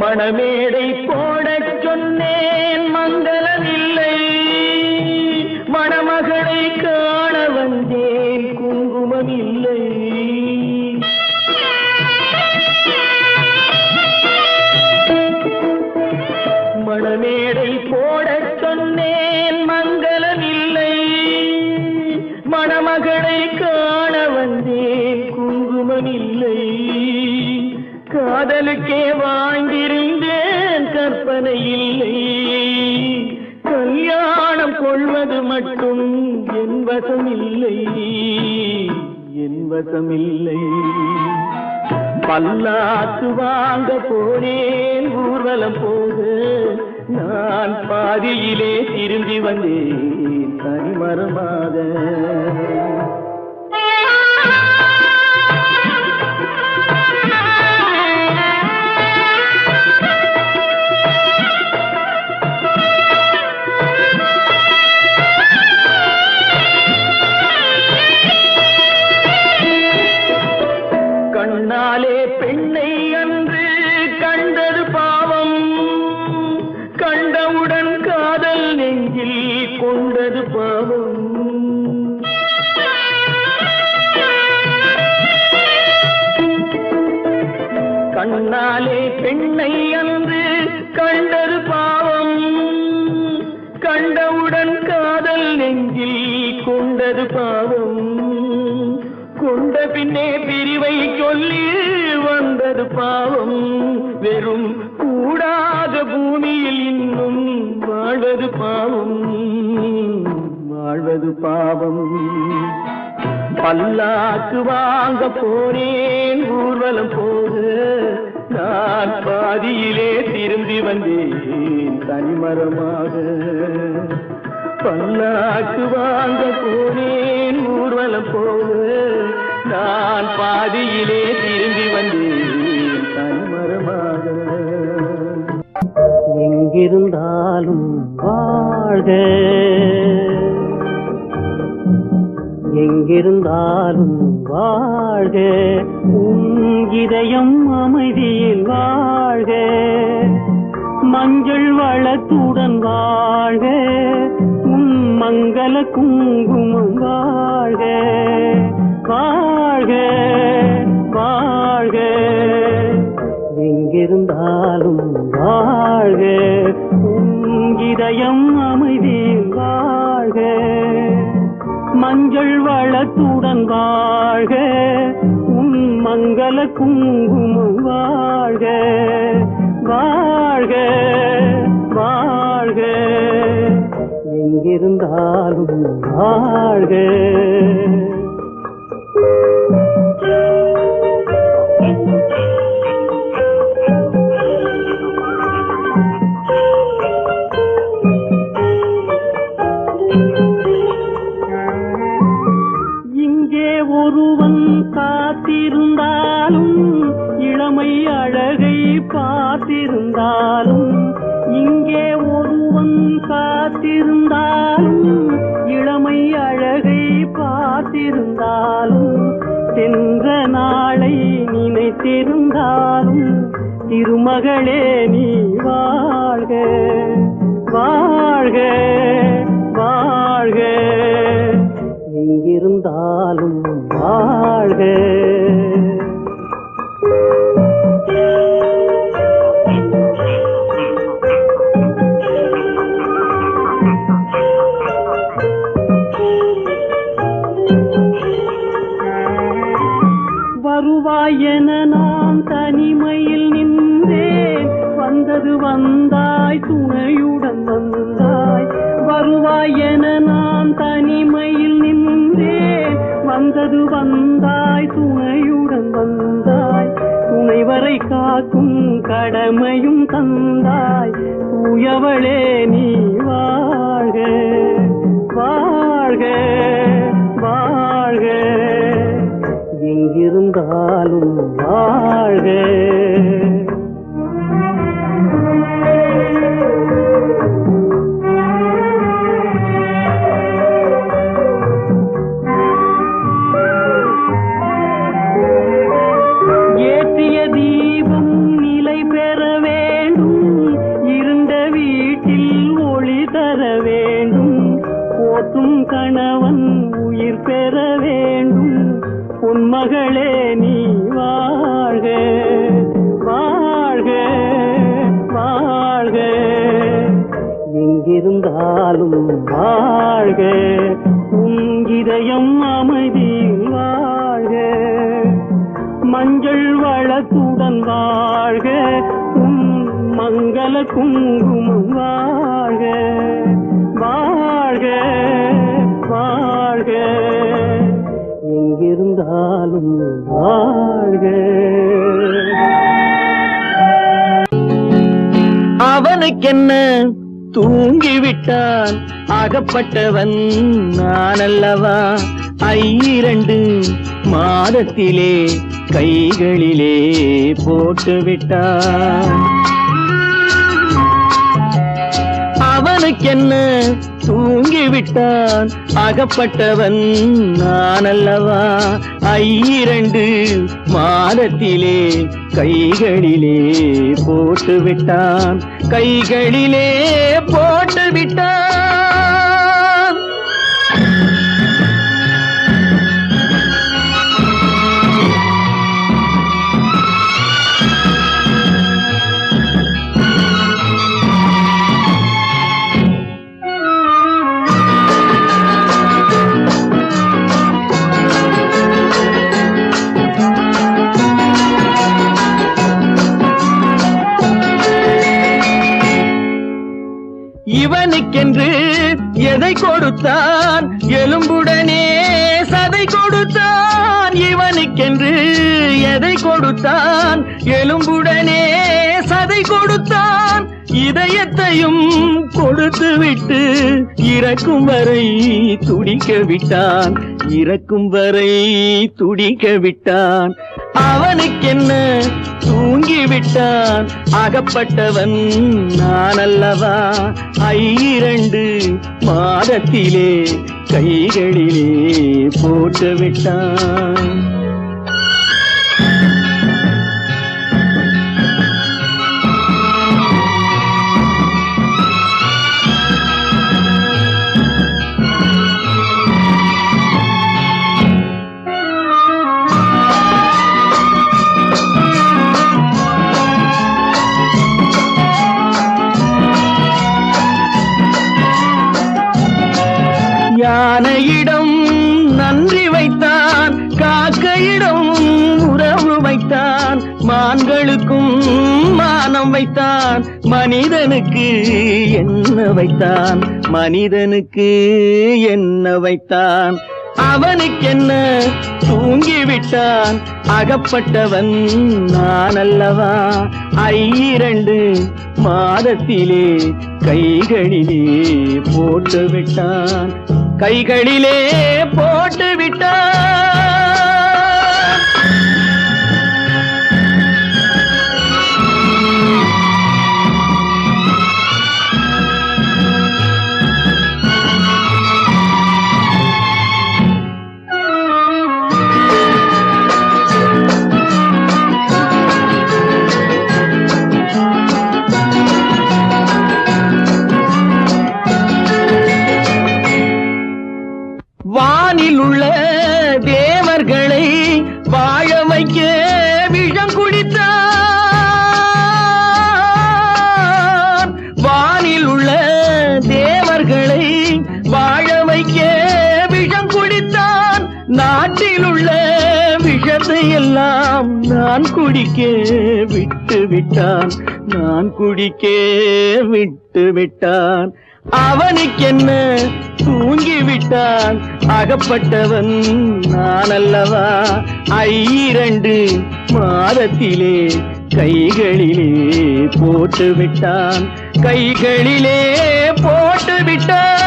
மணமேடை போடச் சொன்னேன் மங்களமில்லை, மணமகளை காண வந்தேன் குங்குமம் இல்லை. மணமேடை போடச் சொன்னேன் மங்களமில்லை, மணமகளை காண வந்தேன் குங்குமம் இல்லை. காதலுக்கே வாங்கியிருந்தேன் கற்பனை இல்லை, கல்யாணம் கொள்வது மட்டும் என் வசமில்லை, என் வசமில்லை. பல்லாக்கு வாங்க போனேன் ஊர்வலம் போக நான் பாதியிலே திரும்பி வந்தேன் தனிமரமாக. கண்ணாலே பெண்ணை அன்று கண்டது பாவம், கண்டவுடன் காதல் நெஞ்சில் கொண்டது பாவம். கண்ணாலே பெண்ணை அன்று கண்டது பாவம், கண்டவுடன் காதல் நெஞ்சில் கொண்டது பாவம். கொண்ட பின்னே பிரிவை சொல்லி வந்தது பாவம், வெறும் கூடாத பூமியில் இன்னும் வாழ்வது பாவம், வாழ்வது பாவம். பல்லாக்கு வாங்க போனேன் ஊர்வலம் போக நான் பாதியிலே திரும்பி வந்தேன் தனிமரமாக. பல்லாக்கு வாங்க போனேன் ஊர்வலம் போக நான் பாதியிலே திரும்பி வந்தேன் தனிமரமாக. எங்கிருந்தாலும் வாழ்க, எங்கிருந்தாலும் வாழ்க, உன் இதயம் அமைதியில் வாழ்க, மஞ்சள் வளத்துடன் வாழ்க, உன் மங்கள குங்குமம் வாழ்க, வாழ்க வாழ்க. எங்கிருந்தாலும் வாழ்க, உன் இதயம் அமைதியில் வாழ்க, மஞ்சள் வளத்துடன் வாழ்க, உன் மங்கள குங்குமம் வாழ்க, வாழ்க வாழ்க. எங்கிருந்தாலும் வாழ்க. இங்கே ஒருவன் காத்திருந்தாலும் இளமை அழகை பார்த்திருந்தாலும், இங்கே ஒருவன் காத்திருந்தாலும் இளமை அழகை பார்த்திருந்தாலும், சென்ற நாளை நினைத்திருந்தாலும் திருமகளே நீ வாழ்க வாழ்க வாழ்க, எங்கிருந்தாலும் வாழ்க. வருவாயென நான் தனிமையில் நின்றேன், வந்தது வந்தாய் துணையுடன் வந்தாய். வருவாயென நான் தனிமையில் நின்றேன், வந்தது வந்தாய் துணையுடன் வந்தாய். துணைவரை காக்கும் கடமையும் தந்தாய், தூயவளே நீ வாழ்க வாழ்க வாழ்க, எங்கிருந்தாலும் வாழ்க. ஏற்றிய தீபம் நிலை பெற வேண்டும், இருண்ட வீட்டில் ஒளி தர வேண்டும். போற்றும் கணவன் உயிர் பெற வேண்டும், உன்மகளே நீ வாழ்க வாழ்க வாழ்க, எங்கிருந்தாலும் வாழ்க. உன் இதயம் அமைதியில் வாழ்க, மஞ்சள் வளத்துடன் வாழ்க. உன் மங்கள குங்குமம் வாழ்க வாழ்க வாழ்க, எங்கிருந்தாலும் வாழ்க. அவனுக்கென்ன தூங்கிவிட்டான், அகப்பட்டவன் நான் அல்லவா. 2 மாதத்திலே கைகளிலே போட்டுவிட்டான். அவனுக்கென்ன தூங்கிவிட்டான், அகப்பட்டவன் நான் அல்லவா. 2 மாதத்திலே கைகளிலே போட்டுவிட்டான், கைகளிலே போட்டுவிட்டான். இவனுக்கென்று எதை கொடுத்தான், எலும்புடனே சதை கொடுத்தான். இவனுக்கென்று எதை கொடுத்தான், எலும்புடனே சதை கொடுத்தான். இதயத்தையும் கொடுத்து விட்டு இறக்கும் வரை துடிக்க விட்டான், இறக்கும் வரை துடிக்க விட்டான். அவனுக்கென்ன தூங்கிவிட்டான், அகப்பட்டவன் நான் அல்லவா. 2 மாதத்திலே கைகளிலே போட்டுவிட்டான். யானையிடம் நன்றி வைத்தான், காக்கையிடம் உறவு வைத்தான். மான்களுக்கும் மானம் வைத்தான், மனிதனுக்கு என்ன வைத்தான், மனிதனுக்கு என்ன வைத்தான். அவனுக்கென்ன தூங்கிவிட்டான், அகப்பட்டவன் நான் அல்லவா. 2 மாதத்திலே கைகளிலே போட்டுவிட்டான், கைகளிலே போட்டுவிட்டான். வீட்டில் உள்ள விஷத்தை எல்லாம் நான் குடிக்க விட்டு விட்டான், நான் குடிக்க விட்டு விட்டான். அவனுக்கென்ன தூங்கிவிட்டான், அகப்பட்டவன் நான் அல்லவா. 2 மாதத்திலே கைகளிலே போட்டு விட்டான், கைகளிலே போட்டு விட்டான்.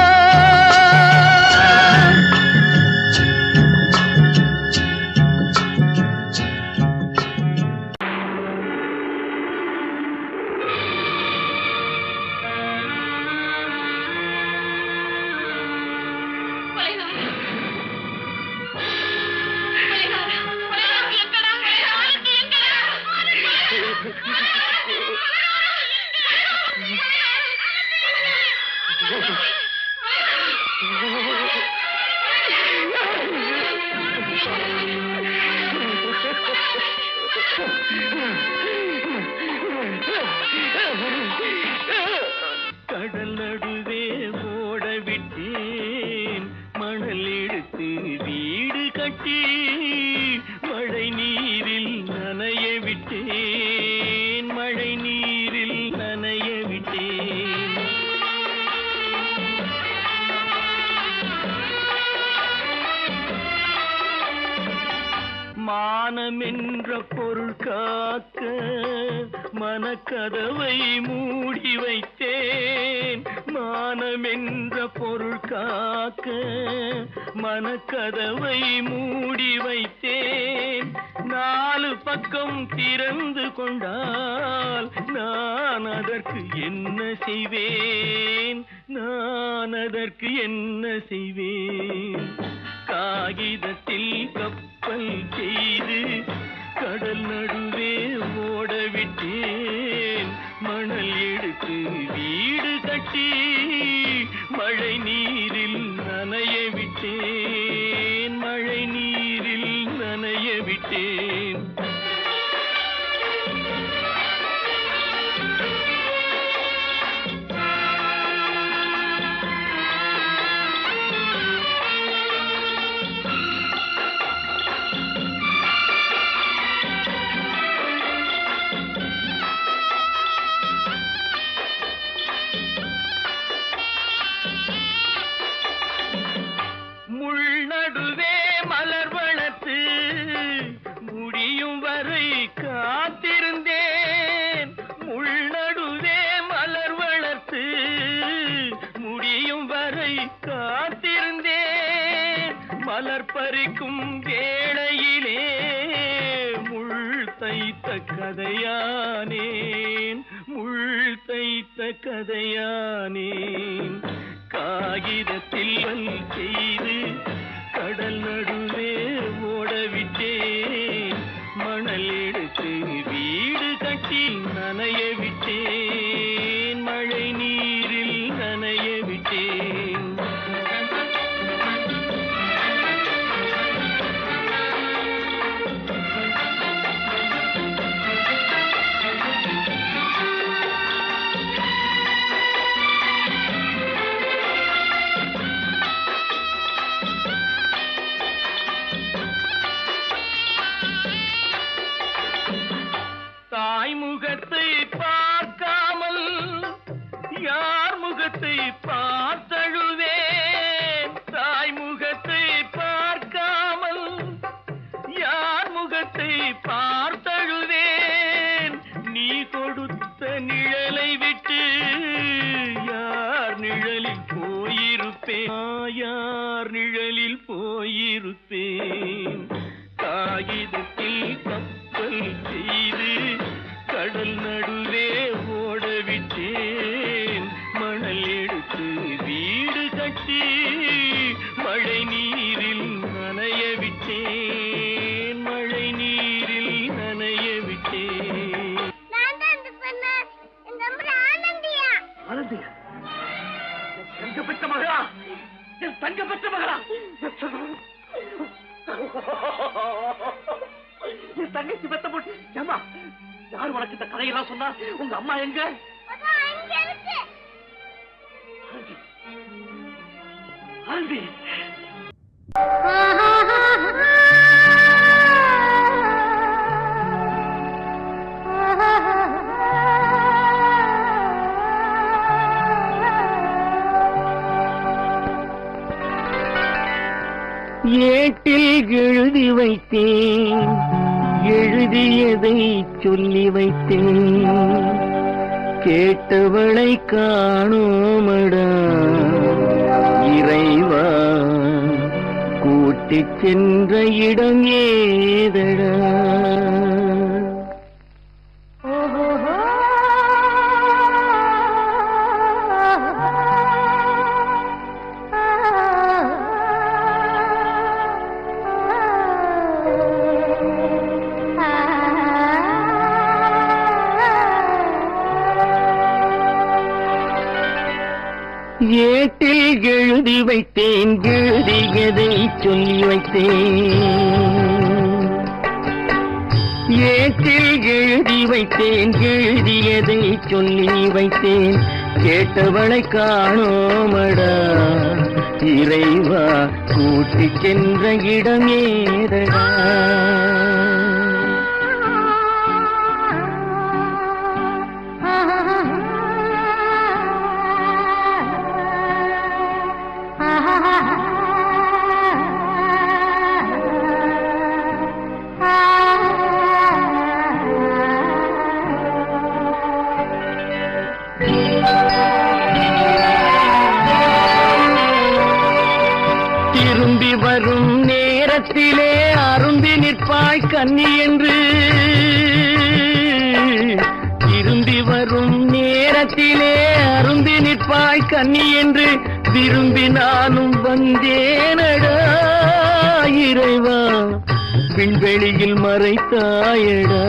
கடல் நடுவே ஓட விட்டேன், மணல் எடுத்து வீடு கட்டி மழை நீரில் நனைய விட்டேன், மழை நீரில் நனைய விட்டேன். மானம் என்ற பொருள் காக்க மனக்கதவை மூடி வைத்தேன், மானம் என்ற பொருள் காக்க மனக்கதவை மூடி வைத்தேன். 4 பக்கம் திறந்து கொண்டால் நான் அதற்கு என்ன செய்வேன், நான் அதற்கு என்ன செய்வேன். காகிதத்தில் கப்பல் செய்து கடல் நடுவே ஓட விட்டேன், மணல் எடுத்து வீடு கட்டி மழை நீரில் நனைய விட்டேன், மழை நீரில் நனைய விட்டேன். முள்நடுவே மலர் வளர்த்து முடியும் வரை காத்திருந்தேன், முள்நடுவே மலர் வளர்த்து முடியும் வரை காத்திருந்தேன். மலர் பறிக்கும் வேளையிலே முள் தைத்த கதையானேன், முள் தைத்த கதையானேன். காகிதத்தில் செய்து கடல் நடுவே ஓட விட்டேன், மணல் எடுத்து வீடு கட்டி நனைய விட்டேன், மழை நீரில் நனைய விட்டேன். முகத்தை பார்க்காமல் யார் முகத்தை பார்த்தழுவேன், தாய் முகத்தை பார்க்காமல் யார் முகத்தை பார்த்தழுவேன். நீ கொடுத்த நிழலை விட்டு யார் நிழலில் போயிருப்பேன், யார் நிழலில் போயிருப்பேன். காகிதத்தில் கப்பல் செய்து கடல் நடுவே ஓட விட்டேன், மணல் எடுத்து வீடு கட்டி மழை நீரில் நனைய விட்டேன், மழை நீரில் நனைய விட்டேன். ஆனந்தியா, தங்க பெற்ற மகளா, என் தங்க பெற்ற மகளா, என் தங்கச்சி பெத்த போட்டு ஏமா யார் உனக்கு இந்த கதையெல்லாம் சொன்னா? உங்க அம்மா எங்க? ஆனந்தி ஏட்டில் எழுதி வைத்தேன் எழுதியதை சொல்லி வைத்தேன் கேட்டவளை காணோமடா இறைவா கூட்டிச் சென்ற இடம் ஏதடா ஏட்டில் எழுதி வைத்தேன் எழுதியதை சொல்லி வைத்தேன் ஏட்டில் எழுதி வைத்தேன் எழுதியதை சொல்லி வைத்தேன் கேட்டவளை காணோமடா இறைவா கூட்டிச் சென்ற இடம் ஏதடா திரும்பி வரும் நேரத்திலே அரும்பி நிற்பாய் கன்னி என்று திரும்பி வரும் நேரத்திலே அரும்பி நிற்பாய் கன்னி என்று விரும்பி நானும் வந்தேனடா இறைவா விண்வெளியில் மறைத்தாயடா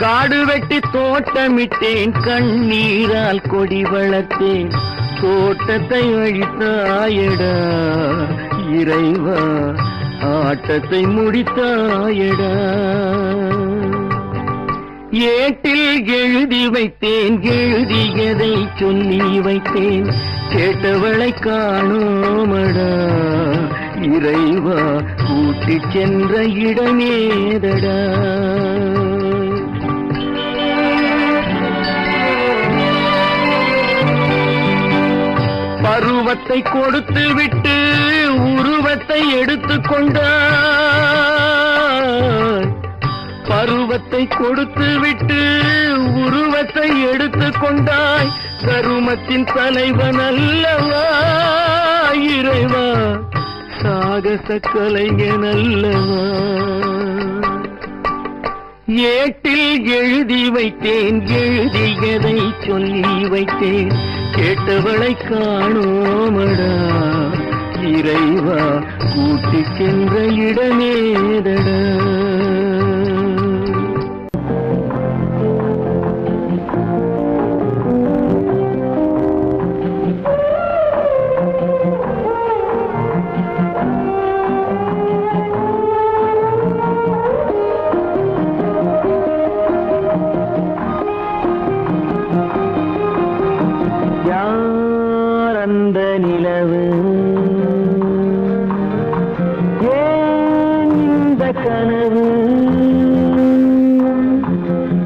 காடு வெட்டி தோட்டமிட்டேன் கண்ணீரால் கொடி வளர்த்தேன் தோட்டத்தை அழித்தாயடா இறைவா ஆட்டத்தை முடித்தாயடா ஏட்டில் எழுதி வைத்தேன் எழுதியதை சொல்லி வைத்தேன் கேட்டவளை காணோமடா இறைவா கூட்டிச் சென்ற இடமேதடா பருவத்தை கொடுத்து விட்டு உருவத்தை எடுத்துக் கொண்டாய் பருவத்தை கொடுத்து விட்டு உருவத்தை எடுத்துக் கொண்டாய் கருமத்தின் தலைவன் அல்லவா இறைவா சாகச கலைஞன் அல்லவா ஏட்டில் எழுதி வைத்தேன் எழுதியதை சொல்லி வைத்தேன் கேட்டவளை காணோமடா இறைவா கூட்டிச் சென்ற இடமேதடா அந்த நிலவு ஏன் இந்த கனவு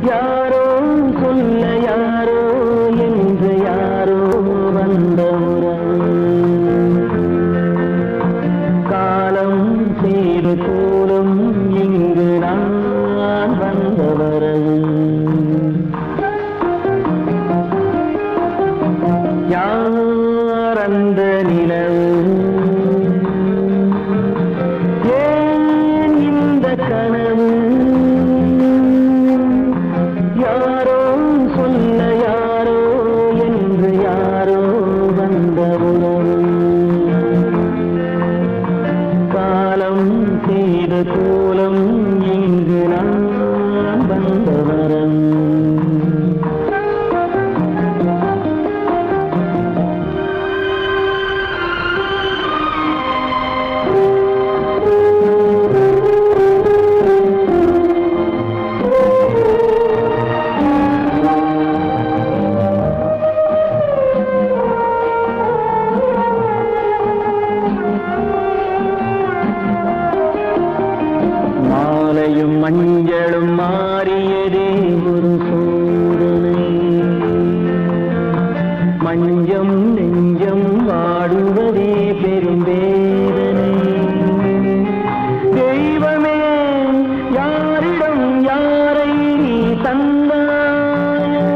யாரோ சொல்ல யாரோ என்று யாரோ வந்த காலம் செய்து கூலும் இங்கு நான் வந்தவரது அந்த நிலவு ஏன் இந்த கனவு யாரோ சொல்ல யாரோ என்று யாரோ வந்த உறவு காலம் செய்த கோலம் இங்கு நான் வந்தவரம் கொஞ்சம் நெஞ்சம் வாடுவதே பெரும் வேதனை. தெய்வமே யாரிடம் யாரை நீ தந்தாயோ,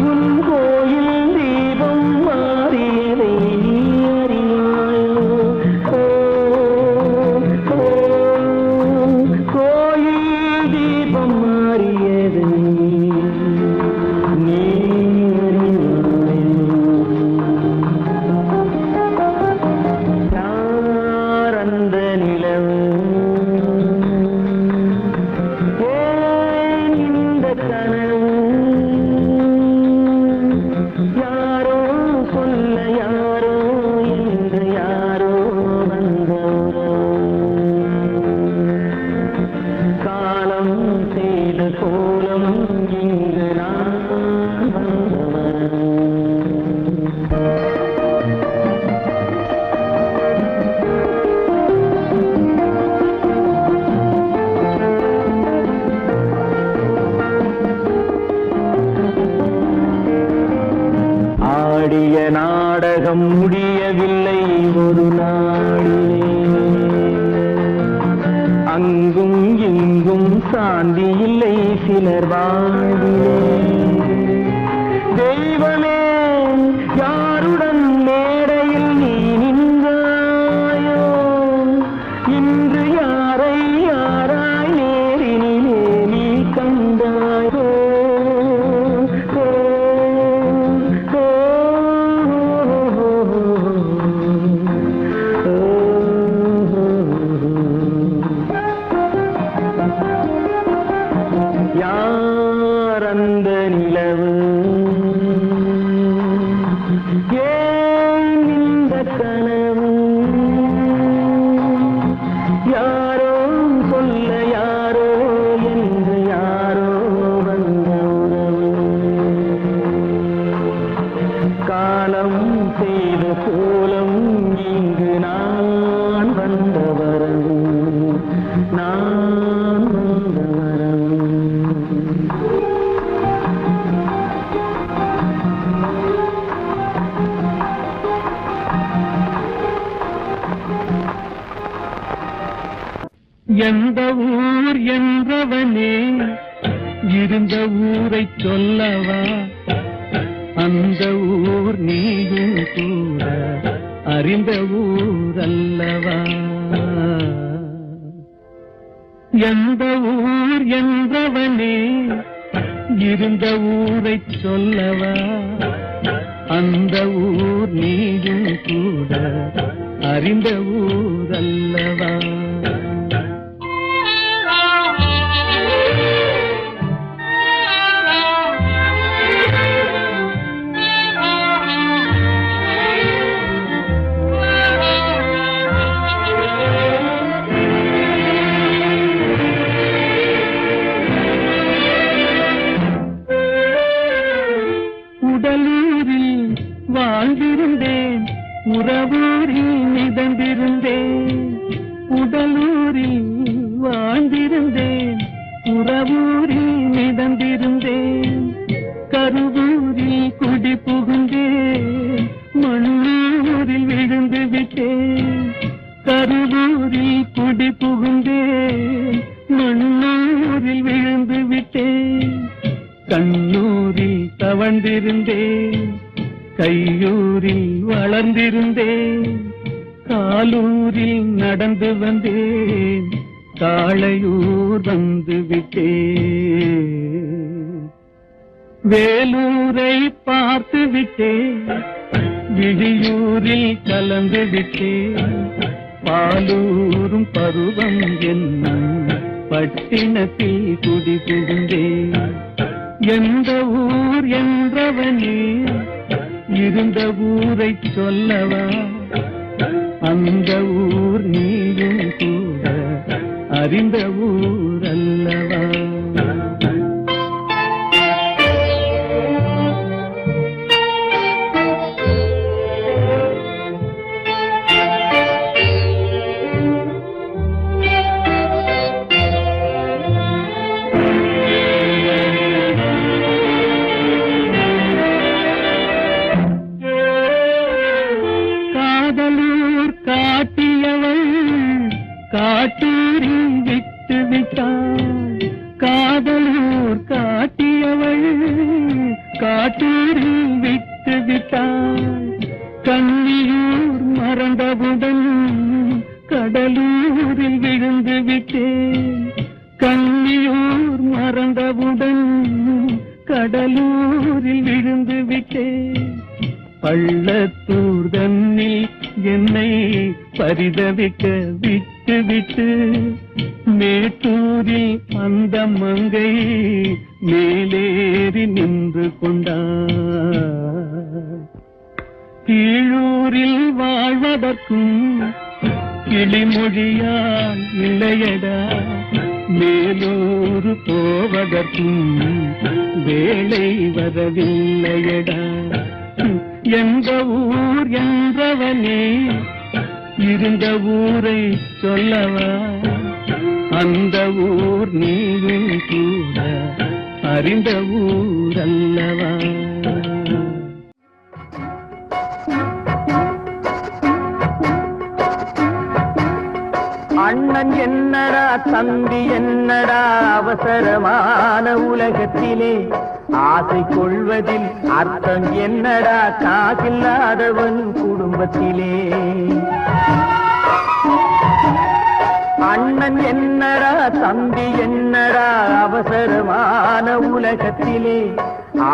உன் கோயில் தீபம் மாறியதை நீ அறியாயோ. கோயில் தீபம் மாறியதை நீ ஆடிய நாடகம் முடியவில்லை ஒரு நாளிலே, அங்கும் இங்கும் சாந்தி இல்லை சிலர் வாழ்விலே. தெய்வமே யாருடன் மேடையில் நீ நின்றாயோ, இன்று யாரை யாராய் நேரினிலே நீ கண்டாயோ. யார் அந்த நிலவு, ஏன் இந்த கனவு, யாரோ சொல்ல யாரோ என்று யாரோ வந்த உறவு. காலம் செய்த கோலம் இங்கு நான் வந்த வரவு, நான் வந்த வரவு. எந்த ஊர் என்றவனே இருந்த ஊரை சொல்லவா, அந்த ஊர் நீயும் கூட அறிந்த ஊர் அல்லவா. எந்த ஊர் என்றவனே இருந்த ஊரை சொல்லவா, அந்த ஊர் நீயும் கூட அறிந்த ஊர் அல்லவா. உடலூரில் வாழ்ந்திருந்தேன், உறவூரில் மிதந்திருந்தேன். உடலூரில் வாழ்ந்திருந்தேன், உறவூரில் மிதந்திருந்தேன். கருவூரில் குடி புகுந்தேன், மண்ணூரில் விழுந்து விட்டேன். கருவூரில் குடி புகுந்தேன், மண்ணூரில் விழுந்து விட்டேன். கண்ணூரில் தவழ்ந்திருந்தேன், கையூரில் வளர்ந்திருந்தேன். காலூரில் நடந்து வந்தேன், காளையூர் வந்து விட்டேன். வேலூரை பார்த்து விட்டேன், விழியூரில் கலந்து விட்டேன். பாலூரும் பருவம் என்னும் பட்டினத்தில் குடி புகுந்தேன். எந்த ஊர் என்றவனே இருந்த ஊரை சொல்லவா, அந்த ஊர் நீயும் கூட அறிந்த ஊர் அல்லவா. பள்ளத்தூர் தன்னில் என்னை பரிதவிக்க விட்டு விட்டு மேட்டூரில் அந்த மங்கை மேலேறி நின்று கொண்டார். கீழூரில் வாழ்வதற்கும் கிளிமொழியால் இல்லையடா, மேலூர் போவதற்கும் வேளை வரவில்லையடா. எந்த ஊர் என்றவனே இருந்த ஊரை சொல்லவா, அந்த ஊர் நீயும் கூட அறிந்த ஊர் அல்லவா. அண்ணன் என்னடா தம்பி என்னடா அவசரமான உலகத்திலே, ஆசை கொள்வதில் அர்த்தம் என்னடா காசில்லாதவன் குடும்பத்திலே. அண்ணன் என்னடா தம்பி என்னடா அவசரமான உலகத்திலே,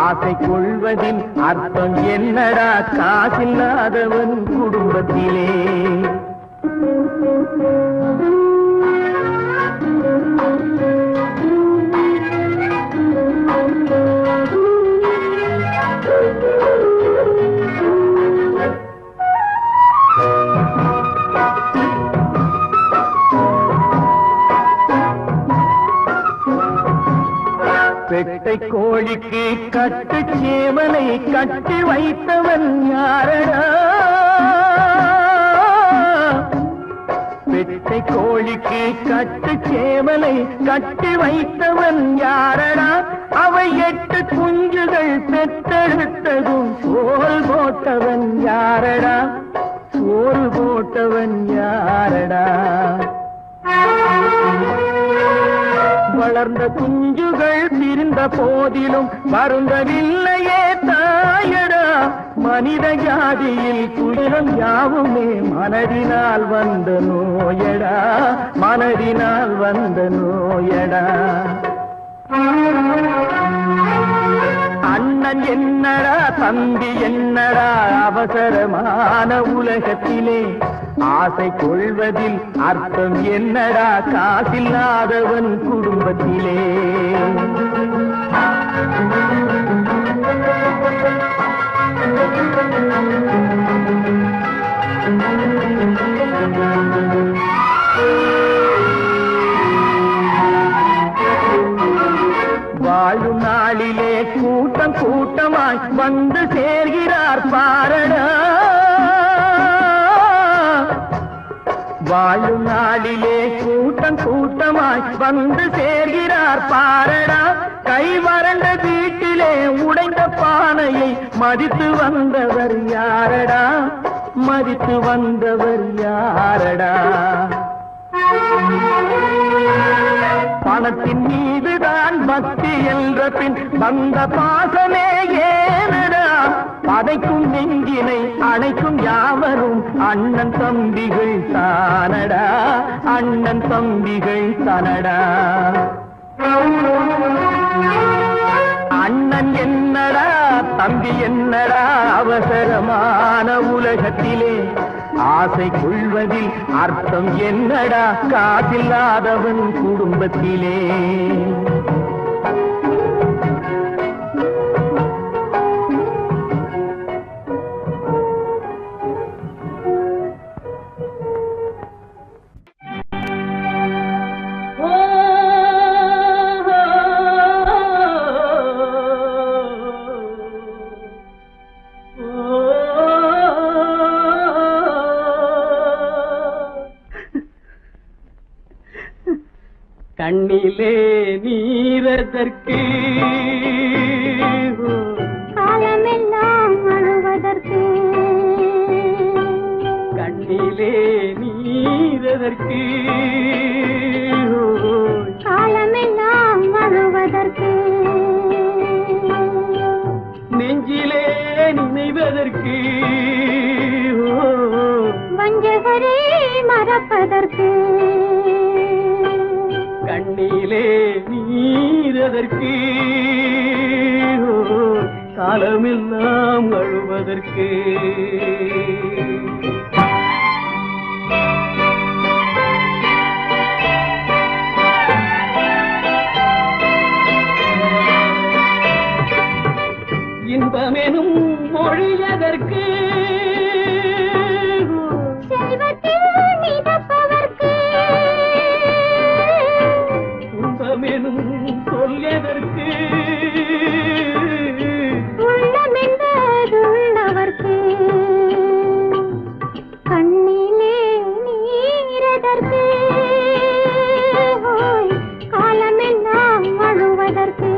ஆசை கொள்வதில் அர்த்தம் என்னடா காசில்லாதவன் குடும்பத்திலே. பெட்டை கோழிக்கு கட்டு சேவலை கட்டி வைத்தவன் யாரடா, பெட்டை கோழிக்கு கட்டு சேவலை கட்டி வைத்தவன் யாரடா, அவை 8 குஞ்சுகள் பெற்றெடுத்ததும் சோறு போட்டவன் யாரடா, சோறு போட்டவன் யாரடா. வளர்ந்த குஞ்சுகள் பிரிந்த போதிலும் வருந்தவில்லையே தாயடா, மனித ஜாதியில் துயரம் யாவுமே மனதினால் வந்த நோயடா, மனதினால் வந்த நோயடா. அண்ணன் என்னடா தம்பி என்னடா அவசரமான உலகத்திலே, ஆசை கொள்வதில் அர்த்தம் என்னடா காசில்லாதவன் குடும்பத்திலே. வாழும் நாளிலே கூட்டம் கூட்டமாய் வந்து சேர்கிறார் பாரடா, வாழும் நாளிலே கூட்டம் கூட்டமாய் வந்து சேர்கிறார் பாரடா. கை வறண்ட வீட்டிலே உடைந்த பானையை மதித்து வந்தவர் யாரடா, மதித்து வந்தவர் யாரடா. பணத்தின் மீதுதான் பக்தி என்ற பின் வந்த பாசமே ஏனடா, பதைக்கும் நெஞ்சினை அணைக்கும் யாவரும் அண்ணன் தம்பிகள் தானடா, அண்ணன் தம்பிகள் தானடா. அண்ணன் என்னடா தம்பி என்னடா அவசரமான உலகத்திலே, ஆசை கொள்வதில் அர்த்தம் என்னடா காசில்லாதவன் குடும்பத்திலே. கண்ணிலே நீரதற்கு காலமெல்லாம் அழுவதற்கு, கண்ணிலே நீரதற்கு காலமெல்லாம் அழுவதற்கு, நெஞ்சிலே நினைவதற்கு வஞ்சகரே மறப்பதற்கு, கண்ணிலே நீரதற்கு காலமெல்லாம் அழுவதற்கு. இன்பமெனும் மொழியதற்கு, செல்வத்தில் மிதப்பதற்கு, துன்பமெனும் சொல்லியதற்கு, உள்ளமென்பதுள்ளவர்க்கு, கண்ணிலே நீரதற்கு, காலமெல்லாம் அழுவதற்கு.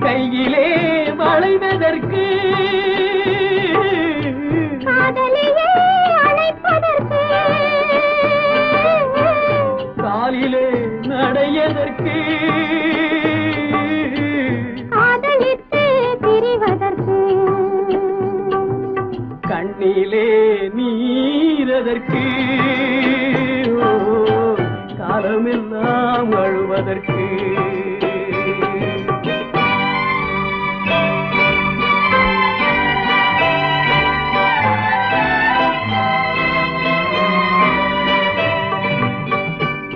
கையிலே வளைவதற்கு, காதலியே அழைப்பதற்கு, காலிலே நடையதற்கு, காதலித்து பிரிவதற்கு, கண்ணிலே நீரதற்கு, ஓ, காலமெல்லாம் அழுவதற்கு.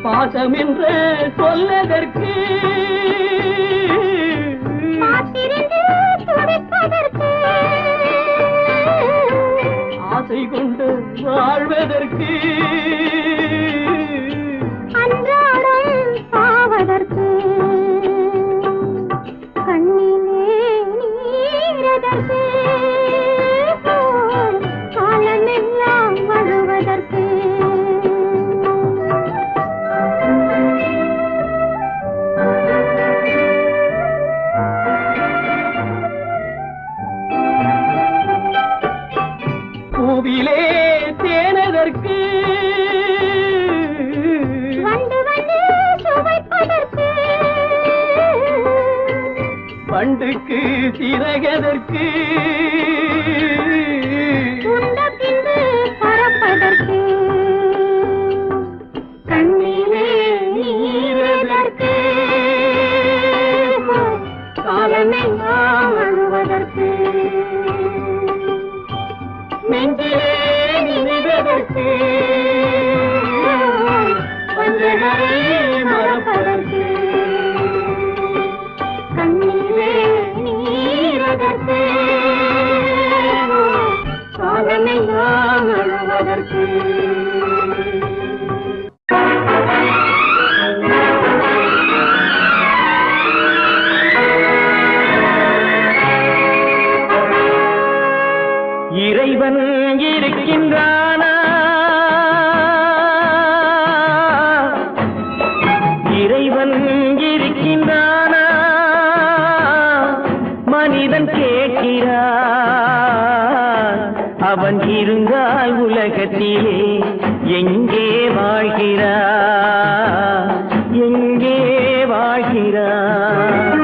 பாசம் என்று சொல்லதற்கு, காத்திருந்து துடிப்பதற்கு, ஆசை கொண்டு வாழ்வதற்கு, அன்றாடம் சாவதற்கு, கண்ணிலே நீரதற்கு, காலமெல்லாம் அழுவதற்கு. பூவிலே தேனதற்கு, வந்து வந்து சுவைப்பதற்கு, பண்டுக்கு சிறகதற்கு, உண்ட பின்பு பறப்பதற்கு, கண்ணிலே நீரதற்கு, காலமெல்லாம் அழுவதற்கு. நெஞ்சிலே நினைவதற்கு, வஞ்சகரை மறப்பதற்கு, கண்ணிலே நீரதற்கு, காலமெல்லாம் அழுவதற்கு. இறைவன் இருக்கின்றானா, இறைவன் இருக்கின்றானா, மனிதன் கேட்கிறான். அவன் இருந்தால் உலகத்திலே எங்கே வாழ்கிறான், எங்கே வாழ்கிறான்.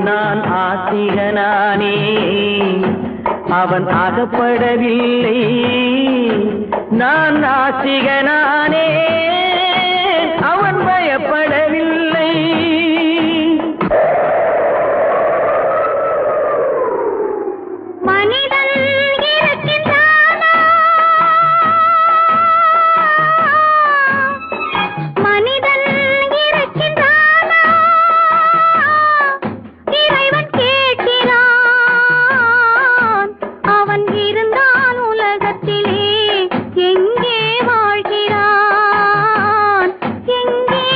நான் ஆத்திகனானே, அவன் அகப்படவில்லை. நான் நாஸ்திகனானே, அவன் பயப்படவில்லை. மனிதன் இருக்கின்றானா, மனிதன் இருக்கின்றானா, இறைவன் கேட்கிறான். அவன் இருந்தால் உலகத்திலே எங்கே வாழ்கிறான், எங்கே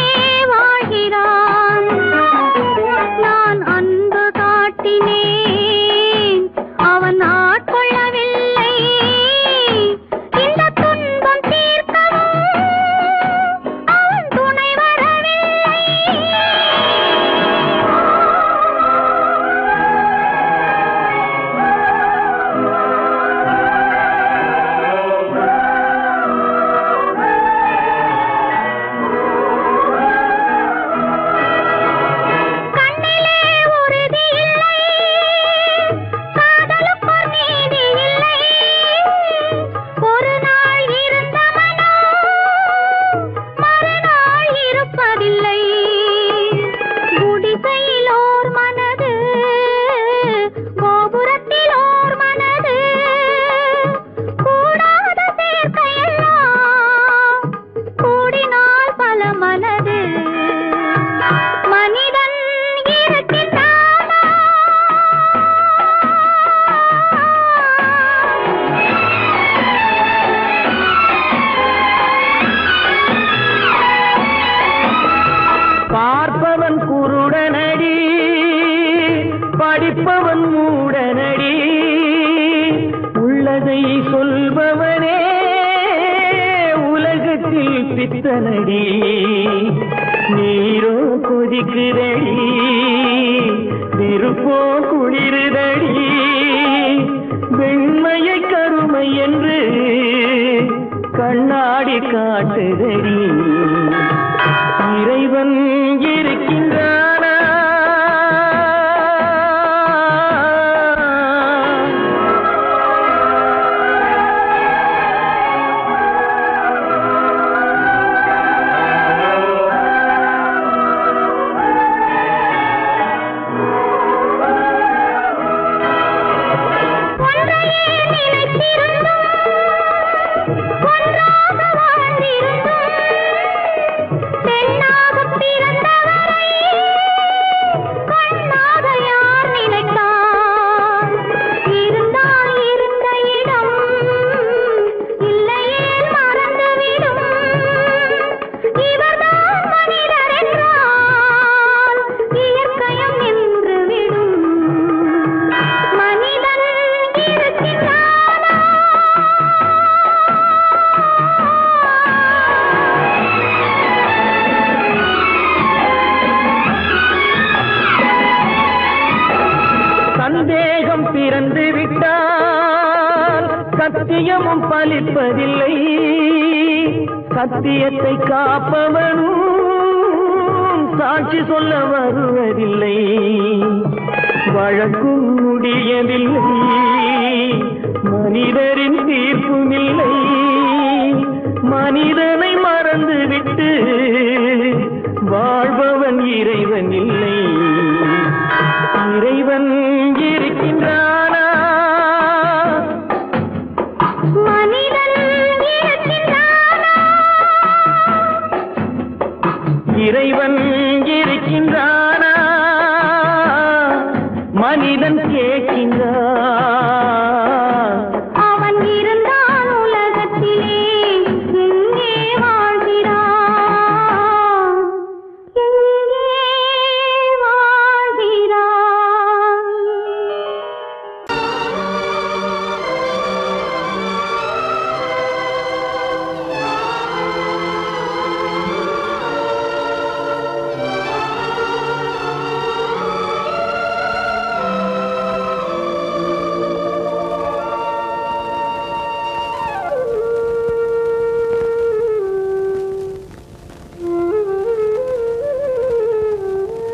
பாட்டில் பித்தனடி நீரோ கொதிக்குதடி நெருப்போ குளிருதடி வெண்மையை கருமை என்று கண்ணாடி காட்டுதடி இறைவன் இருக்கின்றானா சந்தேகம் பிறந்து விட்டால் சத்தியமும் பலிப்பதில்லை சத்தியத்தை காப்பவனும் சாட்சி சொல்ல வருவதில்லை வழக்கும் முடியவில்லை மனிதரின் தீர்ப்பும் இல்லை மனிதனை மறந்துவிட்டு வாழ்பவன் இறைவன் இல்லை இறைவன் இருக்கின்றானா மனிதன் இருக்கின்றானா இறைவன் இருக்கின்றானா மனிதன் கேட்கின்றான் அவன் இருந்தான் உலகத்திலே எங்கே வாழ்கிறான் எங்கே வாழ்கிறான்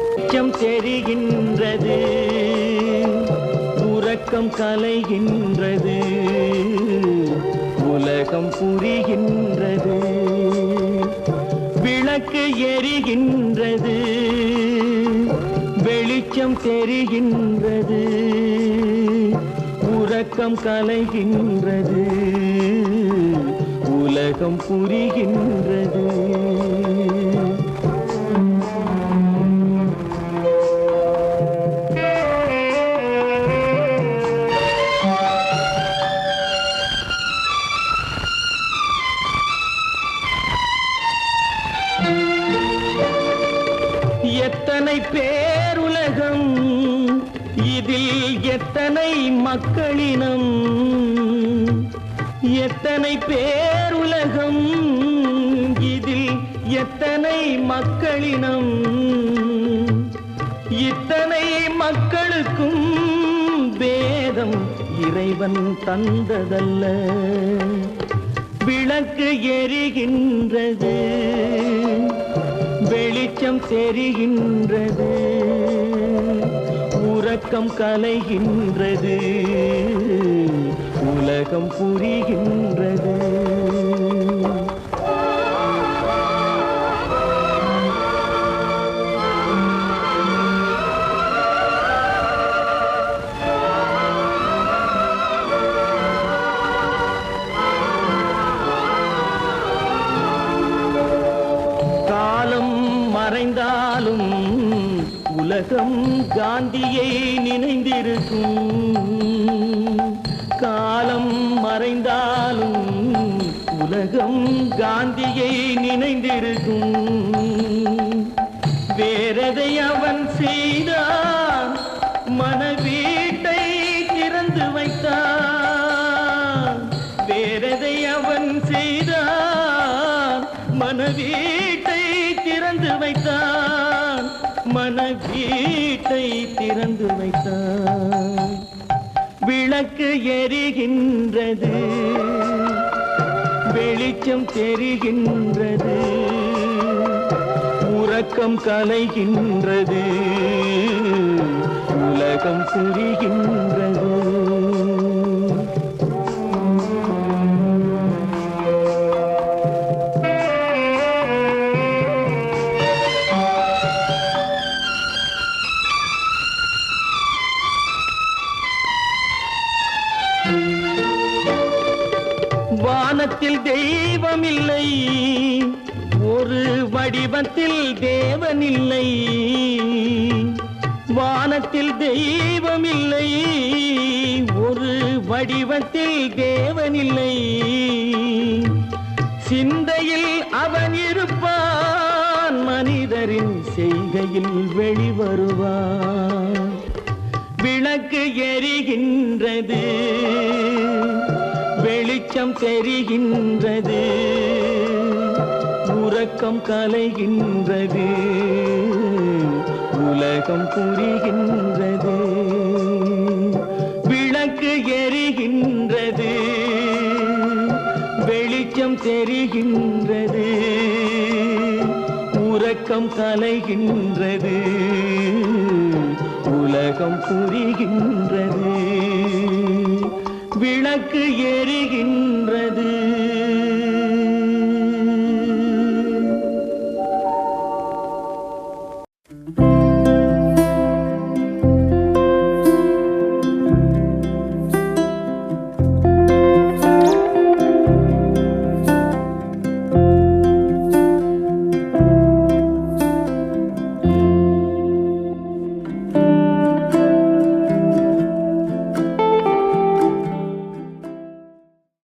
வெளிச்சம் தெரிகின்றது உறக்கம் கலைகின்றது உலகம் புரிகின்றது விளக்கு எரிகின்றது வெளிச்சம் தெரிகின்றது உறக்கம் கலைகின்றது உலகம் புரிகின்றது எத்தனை பேருலகம் இதில் எத்தனை மக்களினம் எத்தனை பேருலகம் இதில் எத்தனை மக்களினம் இத்தனை மக்களுக்கும் வேதம் இறைவன் தந்ததல்ல விளக்கு எரிகின்றது வெளிச்சம் தெரிகின்றது உறக்கம் கலைகின்றது உலகம் புரிகின்றது காலம் மறைந்தாலும் உலகம் காந்தியை நினைந்திருக்கும் காலம் மறைந்தாலும் உலகம் காந்தியை நினைந்திருக்கும் வேறதை அவன் செய்தான் மனவீட்டை திறந்து வைத்தான் வேறதை அவன் செய்தான் வீட்டை திறந்து வைத்தான், மன வீட்டை திறந்து வைத்தான். விளக்கு எரிகின்றது, வெளிச்சம் தெரிகின்றது, உறக்கம் கலைகின்றது, உலகம் புரிகின்றது. வானத்தில் தெய்வம் இல்லை, ஒரு வடிவத்தில் தேவன் இல்லை. வானத்தில் தெய்வம் இல்லை, ஒரு வடிவத்தில் தேவன் இல்லை. சிந்தையில் அவன் இருப்பான், மனிதரின் செய்கையில் வெளிவருவான். விளக்கு எரிகின்றது, வெளிச்சம் தெரிகின்றது, உறக்கம் கலைகின்றது, உலகம் புரிகின்றது. விளக்கு எரிகின்றது, வெளிச்சம் தெரிகின்றது, உறக்கம் கலைகின்றது, உலகம் புரிகின்றது. விளக்கு எரிகின்றது.